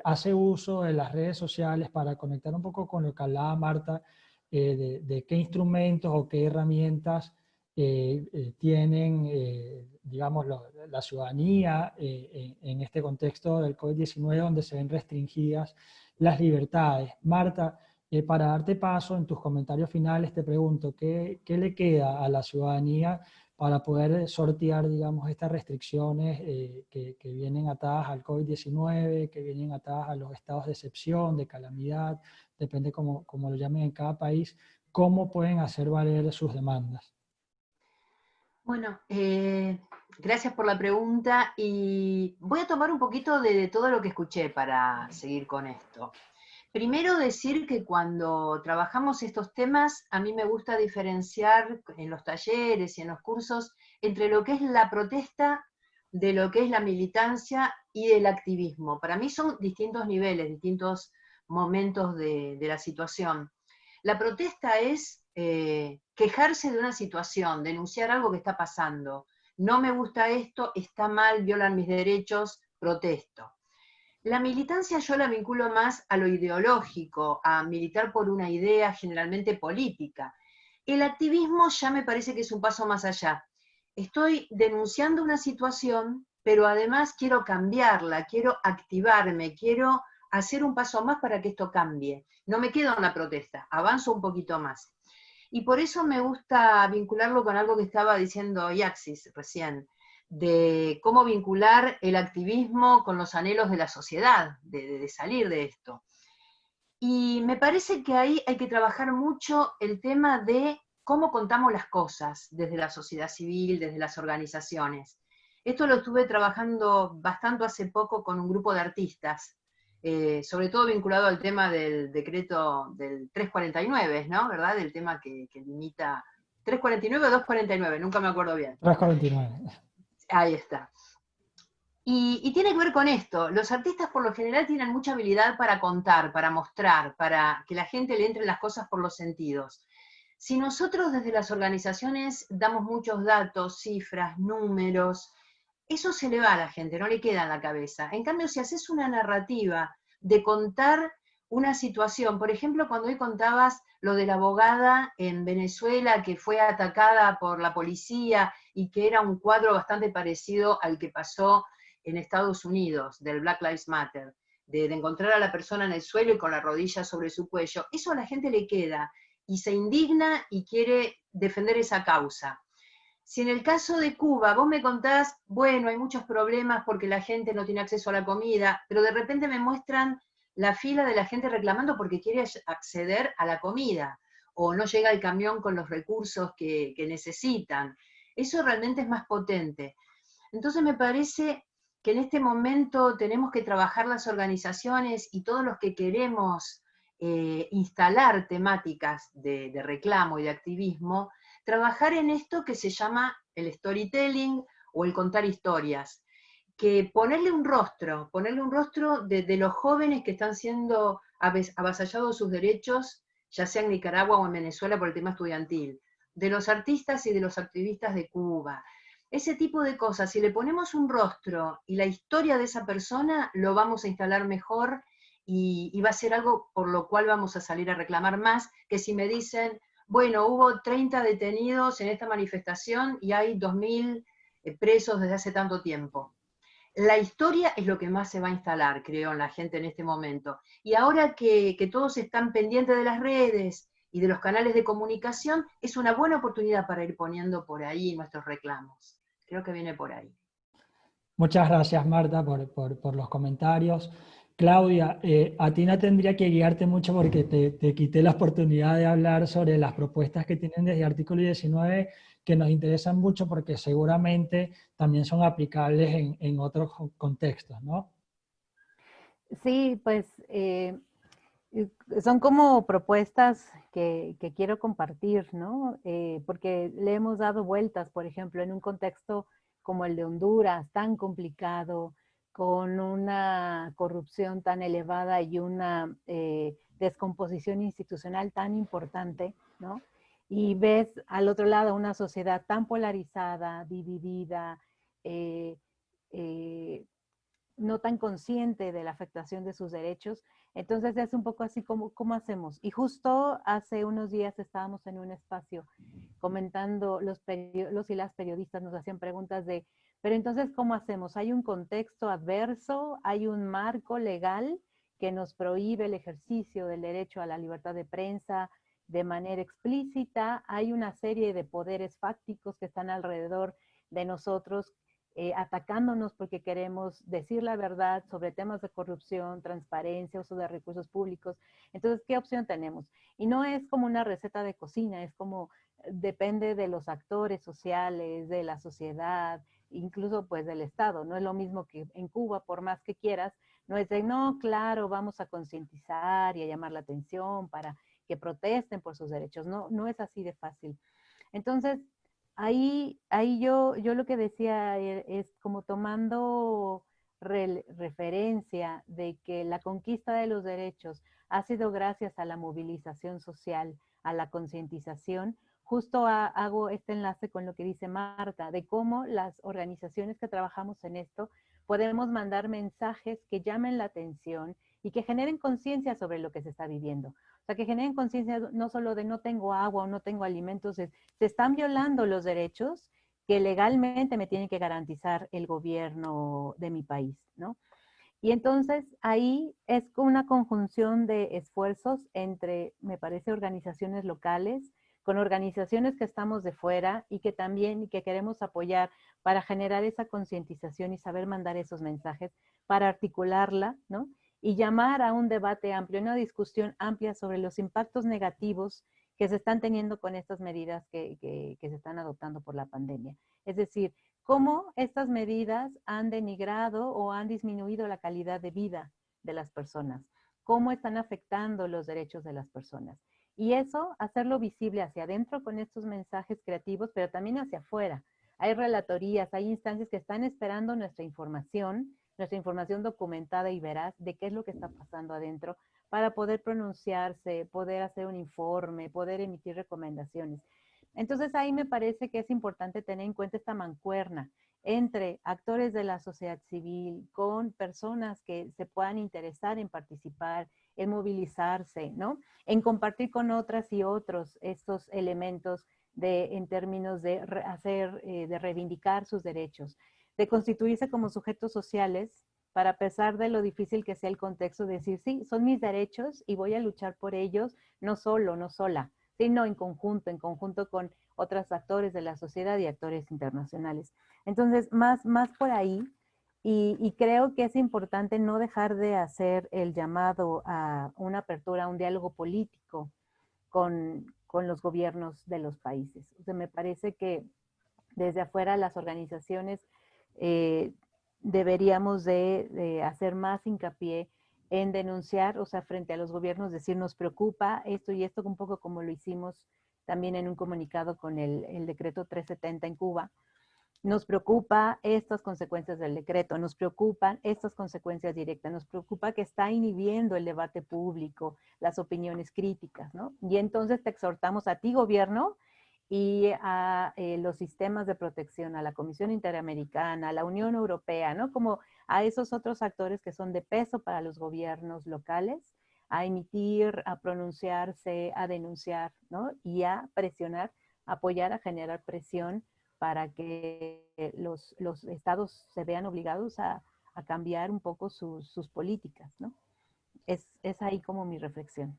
hace uso de las redes sociales para conectar un poco con lo que hablaba Marta, de qué instrumentos o qué herramientas tienen, digamos, la ciudadanía en este contexto del COVID-19, donde se ven restringidas las libertades. Marta, para darte paso en tus comentarios finales, te pregunto, ¿qué le queda a la ciudadanía para poder sortear, digamos, estas restricciones que vienen atadas al COVID-19, que vienen atadas a los estados de excepción, de calamidad, depende cómo lo llamen en cada país? ¿Cómo pueden hacer valer sus demandas? Bueno, gracias por la pregunta, y voy a tomar un poquito de todo lo que escuché para seguir con esto. Primero decir que cuando trabajamos estos temas, a mí me gusta diferenciar en los talleres y en los cursos entre lo que es la protesta, de lo que es la militancia y del activismo. Para mí son distintos niveles, distintos momentos de la situación. La protesta es quejarse de una situación, denunciar algo que está pasando. No me gusta esto, está mal, violan mis derechos, protesto. La militancia yo la vinculo más a lo ideológico, a militar por una idea generalmente política. El activismo ya me parece que es un paso más allá. Estoy denunciando una situación, pero además quiero cambiarla, quiero activarme, quiero hacer un paso más para que esto cambie. No me quedo en la protesta, avanzo un poquito más. Y por eso me gusta vincularlo con algo que estaba diciendo Yaxis recién, de cómo vincular el activismo con los anhelos de la sociedad, de salir de esto. Y me parece que ahí hay que trabajar mucho el tema de cómo contamos las cosas desde la sociedad civil, desde las organizaciones. Esto lo estuve trabajando bastante hace poco con un grupo de artistas, sobre todo vinculado al tema del decreto del 349, ¿no? ¿Verdad? Del tema que limita... ¿349 o 249? Nunca me acuerdo bien. 349. Ahí está. Y tiene que ver con esto. Los artistas por lo general tienen mucha habilidad para contar, para mostrar, para que la gente le entren las cosas por los sentidos. Si nosotros desde las organizaciones damos muchos datos, cifras, números, eso se le va a la gente, no le queda en la cabeza. En cambio, si haces una narrativa de contar una situación, por ejemplo, cuando hoy contabas lo de la abogada en Venezuela que fue atacada por la policía y que era un cuadro bastante parecido al que pasó en Estados Unidos, del Black Lives Matter, de encontrar a la persona en el suelo y con la rodilla sobre su cuello, eso a la gente le queda y se indigna y quiere defender esa causa. Si en el caso de Cuba vos me contás, bueno, hay muchos problemas porque la gente no tiene acceso a la comida, pero de repente me muestran la fila de la gente reclamando porque quiere acceder a la comida, o no llega el camión con los recursos que necesitan. Eso realmente es más potente. Entonces me parece que en este momento tenemos que trabajar las organizaciones y todos los que queremos instalar temáticas de reclamo y de activismo, trabajar en esto que se llama el storytelling o el contar historias. que ponerle un rostro de los jóvenes que están siendo avasallados sus derechos, ya sea en Nicaragua o en Venezuela por el tema estudiantil, de los artistas y de los activistas de Cuba. Ese tipo de cosas, si le ponemos un rostro y la historia de esa persona, lo vamos a instalar mejor y va a ser algo por lo cual vamos a salir a reclamar más que si me dicen, bueno, hubo 30 detenidos en esta manifestación y hay 2000 presos desde hace tanto tiempo. La historia es lo que más se va a instalar, creo, en la gente en este momento. Y ahora que todos están pendientes de las redes y de los canales de comunicación, es una buena oportunidad para ir poniendo por ahí nuestros reclamos. Creo que viene por ahí. Muchas gracias, Marta, por los comentarios. Claudia, a ti no tendría que guiarte mucho porque te quité la oportunidad de hablar sobre las propuestas que tienen desde artículo 19, que nos interesan mucho porque seguramente también son aplicables en otros contextos, ¿no? Sí, pues son como propuestas que quiero compartir, ¿no? Porque le hemos dado vueltas, por ejemplo, en un contexto como el de Honduras, tan complicado, con una corrupción tan elevada y una descomposición institucional tan importante, ¿no? Y ves al otro lado una sociedad tan polarizada, dividida, no tan consciente de la afectación de sus derechos. Entonces es un poco así como, ¿cómo hacemos? Y justo hace unos días estábamos en un espacio comentando, los y las periodistas nos hacían preguntas de, pero entonces, ¿cómo hacemos? ¿Hay un contexto adverso? ¿Hay un marco legal que nos prohíbe el ejercicio del derecho a la libertad de prensa de manera explícita? ¿Hay una serie de poderes fácticos que están alrededor de nosotros atacándonos porque queremos decir la verdad sobre temas de corrupción, transparencia, uso de recursos públicos? Entonces, ¿qué opción tenemos? Y no es como una receta de cocina, es como depende de los actores sociales, de la sociedad, incluso pues del Estado. No es lo mismo que en Cuba, por más que quieras, no es de, no, claro, vamos a concientizar y a llamar la atención para que protesten por sus derechos. No, no es así de fácil. Entonces, ahí yo lo que decía es como tomando referencia de que la conquista de los derechos ha sido gracias a la movilización social, a la concientización. Justo hago este enlace con lo que dice Marta, de cómo las organizaciones que trabajamos en esto podemos mandar mensajes que llamen la atención y que generen conciencia sobre lo que se está viviendo. O sea, que generen conciencia no solo de no tengo agua o no tengo alimentos, se están violando los derechos que legalmente me tiene que garantizar el gobierno de mi país, ¿no? Y entonces ahí es una conjunción de esfuerzos entre, me parece, organizaciones locales, con organizaciones que estamos de fuera y que también y que queremos apoyar para generar esa concientización y saber mandar esos mensajes, para articularla, ¿no? Y llamar a un debate amplio, una discusión amplia sobre los impactos negativos que se están teniendo con estas medidas que se están adoptando por la pandemia. Es decir, cómo estas medidas han denigrado o han disminuido la calidad de vida de las personas, cómo están afectando los derechos de las personas. Y eso, hacerlo visible hacia adentro con estos mensajes creativos, pero también hacia afuera. Hay relatorías, hay instancias que están esperando nuestra información documentada y veraz de qué es lo que está pasando adentro para poder pronunciarse, poder hacer un informe, poder emitir recomendaciones. Entonces ahí me parece que es importante tener en cuenta esta mancuerna entre actores de la sociedad civil con personas que se puedan interesar en participar, en movilizarse, ¿no? En compartir con otras y otros estos elementos en términos de de reivindicar sus derechos, de constituirse como sujetos sociales para, a pesar de lo difícil que sea el contexto, decir, sí, son mis derechos y voy a luchar por ellos, no solo, no sola, sino en conjunto con otros actores de la sociedad y actores internacionales. Entonces, más por ahí, y creo que es importante no dejar de hacer el llamado a una apertura, a un diálogo político con los gobiernos de los países. O sea, me parece que desde afuera las organizaciones deberíamos de hacer más hincapié en denunciar, o sea, frente a los gobiernos, decir, nos preocupa esto y esto, un poco como lo hicimos también en un comunicado con el decreto 370 en Cuba. Nos preocupa estas consecuencias del decreto, nos preocupan estas consecuencias directas, nos preocupa que está inhibiendo el debate público, las opiniones críticas, ¿no? Y entonces te exhortamos a ti, gobierno, y a los sistemas de protección, a la Comisión Interamericana, a la Unión Europea, ¿no? Como a esos otros actores que son de peso para los gobiernos locales, a emitir, a pronunciarse, a denunciar, ¿no? Y a presionar, a apoyar, a generar presión para que los estados se vean obligados a cambiar un poco sus políticas, ¿no? Es ahí como mi reflexión.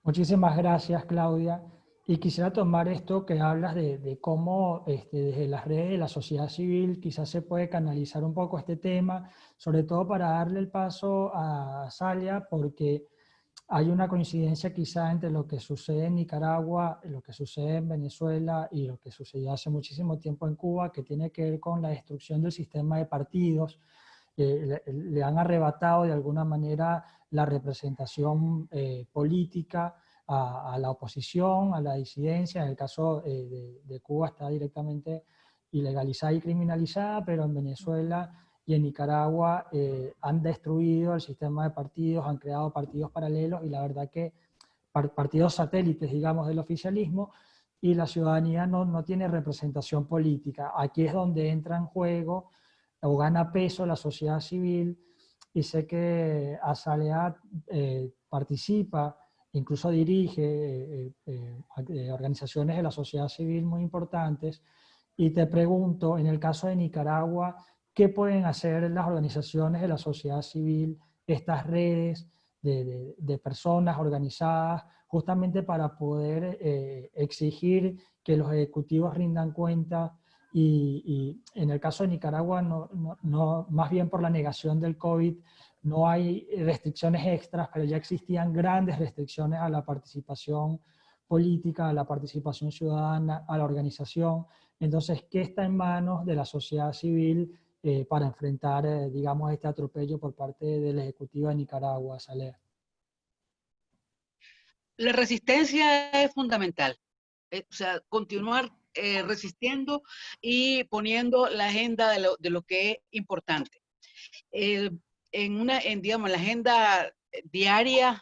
Muchísimas gracias, Claudia. Y quisiera tomar esto que hablas de cómo desde las redes de la sociedad civil quizás se puede canalizar un poco este tema, sobre todo para darle el paso a Salia, porque hay una coincidencia quizá entre lo que sucede en Nicaragua, lo que sucede en Venezuela y lo que sucedió hace muchísimo tiempo en Cuba, que tiene que ver con la destrucción del sistema de partidos. Le han arrebatado de alguna manera la representación política a la oposición, a la disidencia. En el caso de Cuba está directamente ilegalizada y criminalizada, pero en Venezuela y en Nicaragua han destruido el sistema de partidos, han creado partidos paralelos y la verdad que partidos satélites, digamos, del oficialismo, y la ciudadanía no tiene representación política. Aquí es donde entra en juego o gana peso la sociedad civil, y sé que Azalea participa, incluso dirige organizaciones de la sociedad civil muy importantes, y te pregunto, en el caso de Nicaragua, ¿qué pueden hacer las organizaciones de la sociedad civil, estas redes de personas organizadas, justamente para poder exigir que los ejecutivos rindan cuenta? Y en el caso de Nicaragua, más bien por la negación del COVID, no hay restricciones extras, pero ya existían grandes restricciones a la participación política, a la participación ciudadana, a la organización. Entonces, ¿qué está en manos de la sociedad civil para enfrentar, digamos, este atropello por parte del Ejecutivo de Nicaragua, Saleh? La resistencia es fundamental. O sea, continuar resistiendo y poniendo la agenda de lo que es importante. Digamos, la agenda diaria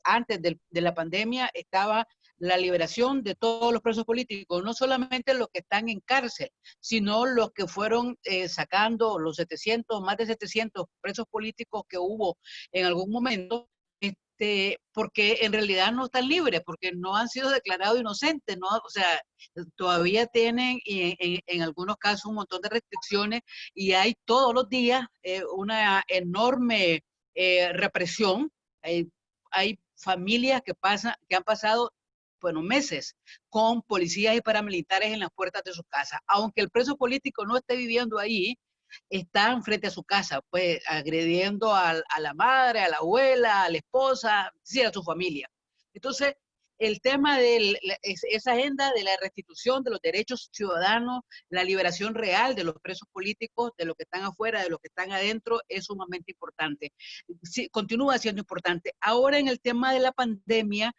antes de la pandemia estaba la liberación de todos los presos políticos, no solamente los que están en cárcel, sino los que fueron sacando los 700, más de 700 presos políticos que hubo en algún momento, porque en realidad no están libres, porque no han sido declarados inocentes, ¿no? O sea, todavía tienen en algunos casos un montón de restricciones y hay todos los días una enorme represión. Hay familias que han pasado, bueno, meses con policías y paramilitares en las puertas de su casa. Aunque el preso político no esté viviendo ahí, están frente a su casa, pues agrediendo a la madre, a la abuela, a la esposa, sí, a su familia. Entonces, el tema de esa agenda de la restitución de los derechos ciudadanos, la liberación real de los presos políticos, de los que están afuera, de los que están adentro, es sumamente importante. Sí, continúa siendo importante. Ahora en el tema de la pandemia,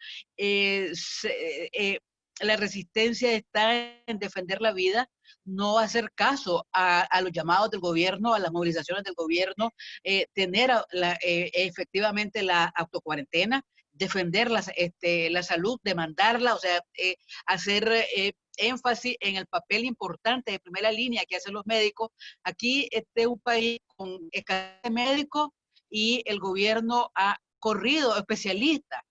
la resistencia está en defender la vida, no hacer caso a los llamados del gobierno, a las movilizaciones del gobierno, tener efectivamente la autocuarentena, defender la salud, demandarla, o sea, hacer énfasis en el papel importante de primera línea que hacen los médicos. Aquí este es un país con escasez de médicos y el gobierno ha corrido especialistas.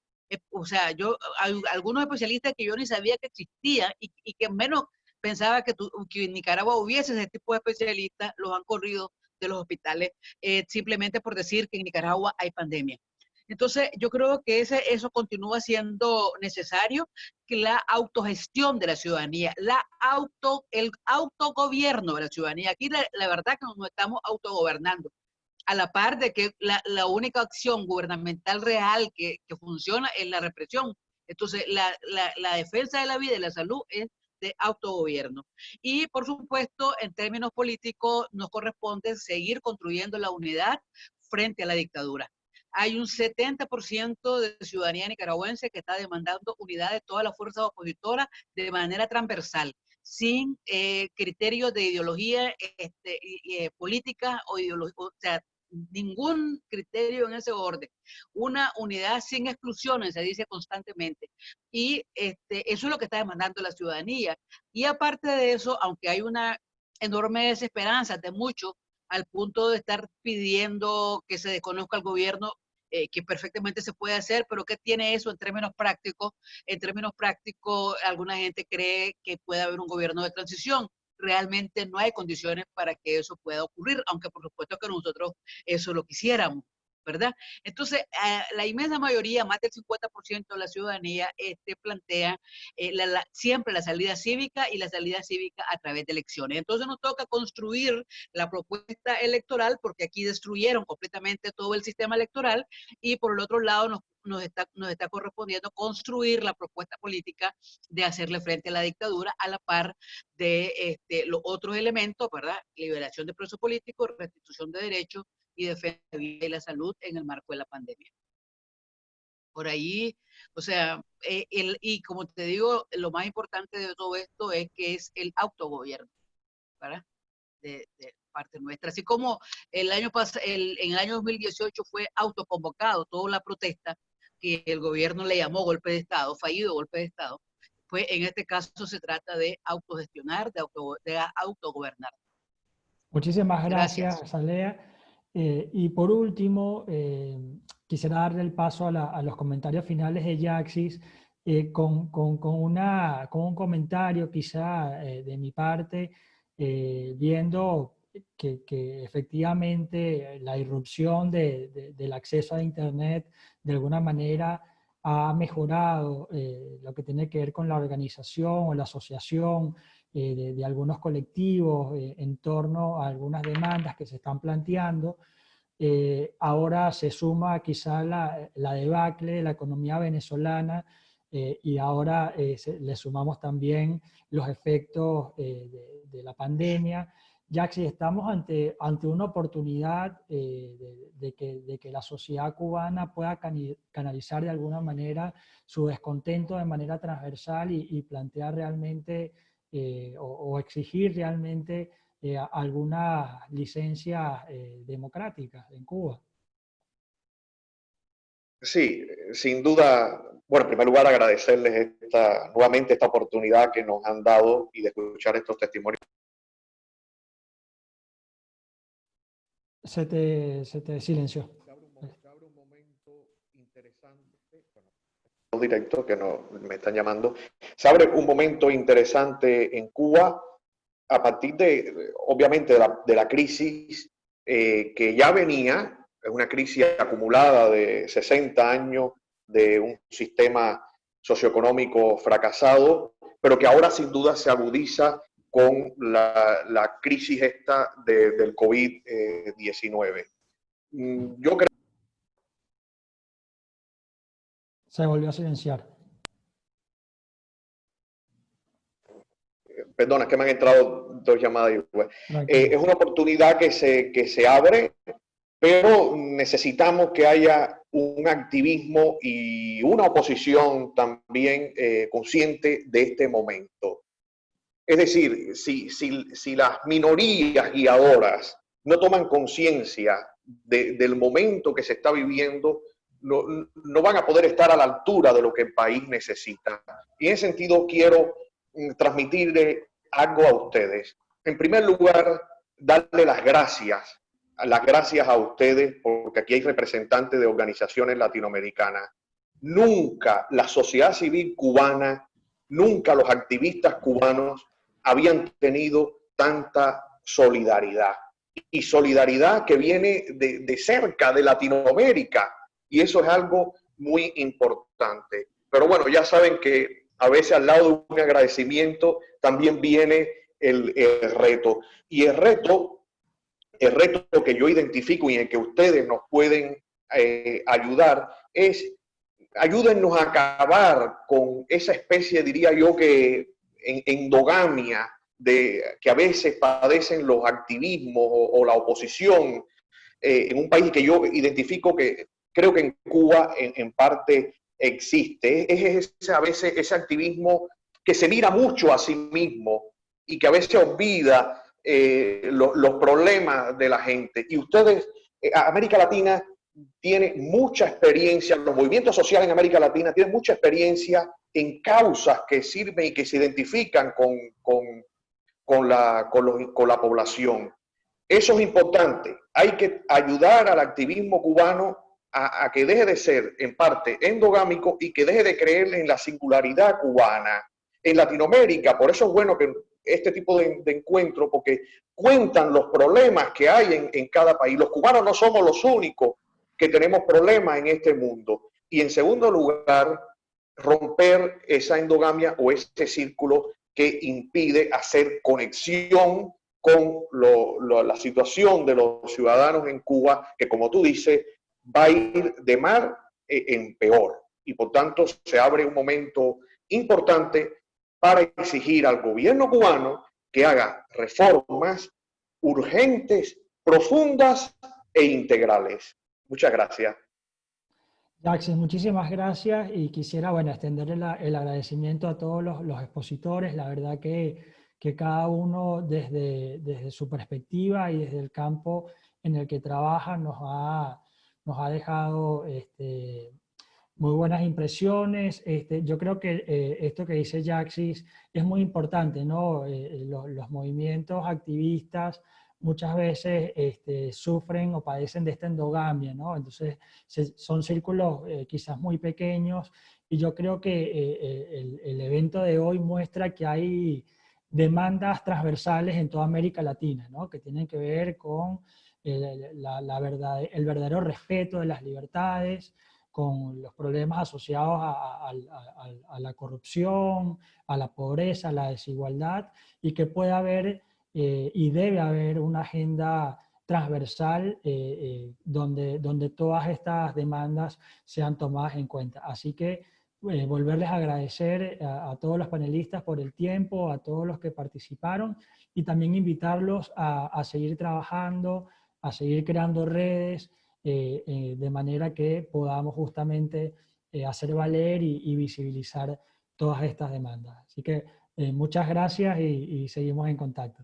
O sea, hay algunos especialistas que yo ni sabía que existían y que menos pensaba que en Nicaragua hubiese ese tipo de especialistas, los han corrido de los hospitales simplemente por decir que en Nicaragua hay pandemia. Entonces, yo creo que eso continúa siendo necesario, que la autogestión de la ciudadanía, el autogobierno de la ciudadanía. Aquí la verdad que nos estamos autogobernando, a la par de que la única acción gubernamental real que funciona es la represión. Entonces, la defensa de la vida y la salud es de autogobierno. Y, por supuesto, en términos políticos, nos corresponde seguir construyendo la unidad frente a la dictadura. Hay un 70% de ciudadanía nicaragüense que está demandando unidad de todas las fuerzas opositoras de manera transversal. sin criterios de ideología política o sea, ningún criterio en ese orden. Una unidad sin exclusiones, se dice constantemente. Y eso es lo que está demandando la ciudadanía. Y aparte de eso, aunque hay una enorme desesperanza de muchos, al punto de estar pidiendo que se desconozca al gobierno, que perfectamente se puede hacer, pero ¿qué tiene eso en términos prácticos? En términos prácticos, alguna gente cree que puede haber un gobierno de transición. Realmente no hay condiciones para que eso pueda ocurrir, aunque por supuesto que nosotros eso lo quisiéramos, ¿verdad? Entonces, la inmensa mayoría, más del 50% de la ciudadanía, plantea siempre la salida cívica y la salida cívica a través de elecciones. Entonces nos toca construir la propuesta electoral, porque aquí destruyeron completamente todo el sistema electoral, y por el otro lado nos está correspondiendo construir la propuesta política de hacerle frente a la dictadura a la par de los otros elementos, ¿verdad? Liberación de presos políticos, restitución de derechos y defensa de la vida y la salud en el marco de la pandemia. Por ahí, o sea, y como te digo, lo más importante de todo esto es que es el autogobierno, ¿verdad? De parte nuestra. Así como en el año 2018 fue autoconvocado toda la protesta que el gobierno le llamó golpe de Estado, fallido golpe de Estado, pues en este caso se trata de autogestionar, de autogobernar. Muchísimas gracias, Azalea. Y por último, quisiera darle el paso a los comentarios finales de Yaxis con un comentario quizá de mi parte, viendo que efectivamente la irrupción del acceso a Internet de alguna manera ha mejorado lo que tiene que ver con la organización o la asociación de algunos colectivos en torno a algunas demandas que se están planteando. Ahora se suma quizá la debacle de la economía venezolana y ahora le sumamos también los efectos de la pandemia. Ya que estamos ante una oportunidad de que la sociedad cubana pueda canalizar de alguna manera su descontento de manera transversal y plantear realmente o exigir realmente algunas licencias democráticas en Cuba. Sí, sin duda. Bueno, en primer lugar agradecerles nuevamente esta oportunidad que nos han dado y de escuchar estos testimonios. Se te silenció. Se abre un momento interesante, directo que me están llamando. Se abre un momento interesante en Cuba a partir obviamente, de la crisis que ya venía, es una crisis acumulada de 60 años de un sistema socioeconómico fracasado, pero que ahora sin duda se agudiza con la crisis esta del COVID-19. Yo creo... Se volvió a silenciar. Perdona, es que me han entrado dos llamadas. Es una oportunidad que se abre, pero necesitamos que haya un activismo y una oposición también consciente de este momento. Es decir, si las minorías guiadoras no toman conciencia del momento que se está viviendo, no van a poder estar a la altura de lo que el país necesita. Y en ese sentido quiero transmitirle algo a ustedes. En primer lugar, darle las gracias a ustedes, porque aquí hay representantes de organizaciones latinoamericanas. Nunca la sociedad civil cubana, nunca los activistas cubanos habían tenido tanta solidaridad. Y solidaridad que viene de cerca, de Latinoamérica. Y eso es algo muy importante. Pero bueno, ya saben que a veces al lado de un agradecimiento también viene el reto. Y el reto que yo identifico y en que ustedes nos pueden ayudar es, ayúdennos a acabar con esa especie, diría yo, que endogamia que a veces padecen los activismos o la oposición en un país que yo identifico que creo que en Cuba en parte existe. Es a veces ese activismo que se mira mucho a sí mismo y que a veces olvida los problemas de la gente. Y ustedes, América Latina tiene mucha experiencia, los movimientos sociales en América Latina tienen mucha experiencia en causas que sirven y que se identifican con la población. Eso es importante. Hay que ayudar al activismo cubano a que deje de ser en parte endogámico y que deje de creer en la singularidad cubana. En Latinoamérica, por eso es bueno que este tipo de encuentro, porque cuentan los problemas que hay en cada país. Los cubanos no somos los únicos que tenemos problemas en este mundo. Y en segundo lugar, romper esa endogamia o ese círculo que impide hacer conexión con la situación de los ciudadanos en Cuba, que como tú dices, va a ir de mal en peor. Y por tanto se abre un momento importante para exigir al gobierno cubano que haga reformas urgentes, profundas e integrales. Muchas gracias. Jackson, muchísimas gracias y quisiera, bueno, extender el agradecimiento a todos los expositores. La verdad que cada uno desde su perspectiva y desde el campo en el que trabaja nos ha dejado muy buenas impresiones. Yo creo que esto que dice Jaxis es muy importante, ¿no? Los movimientos activistas muchas veces sufren o padecen de esta endogamia, ¿no? Entonces son círculos quizás muy pequeños y yo creo que el evento de hoy muestra que hay demandas transversales en toda América Latina, ¿no? Que tienen que ver con el verdadero respeto de las libertades, con los problemas asociados a la corrupción, a la pobreza, a la desigualdad, y que puede haber y debe haber una agenda transversal donde todas estas demandas sean tomadas en cuenta. Así que volverles a agradecer a todos los panelistas por el tiempo, a todos los que participaron, y también invitarlos a seguir trabajando, a seguir creando redes, de manera que podamos justamente hacer valer y visibilizar todas estas demandas. Así que muchas gracias y seguimos en contacto.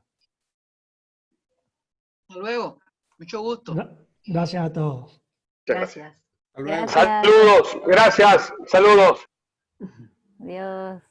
Hasta luego. Mucho gusto. Gracias a todos. Gracias. Saludos, gracias, saludos. Adiós.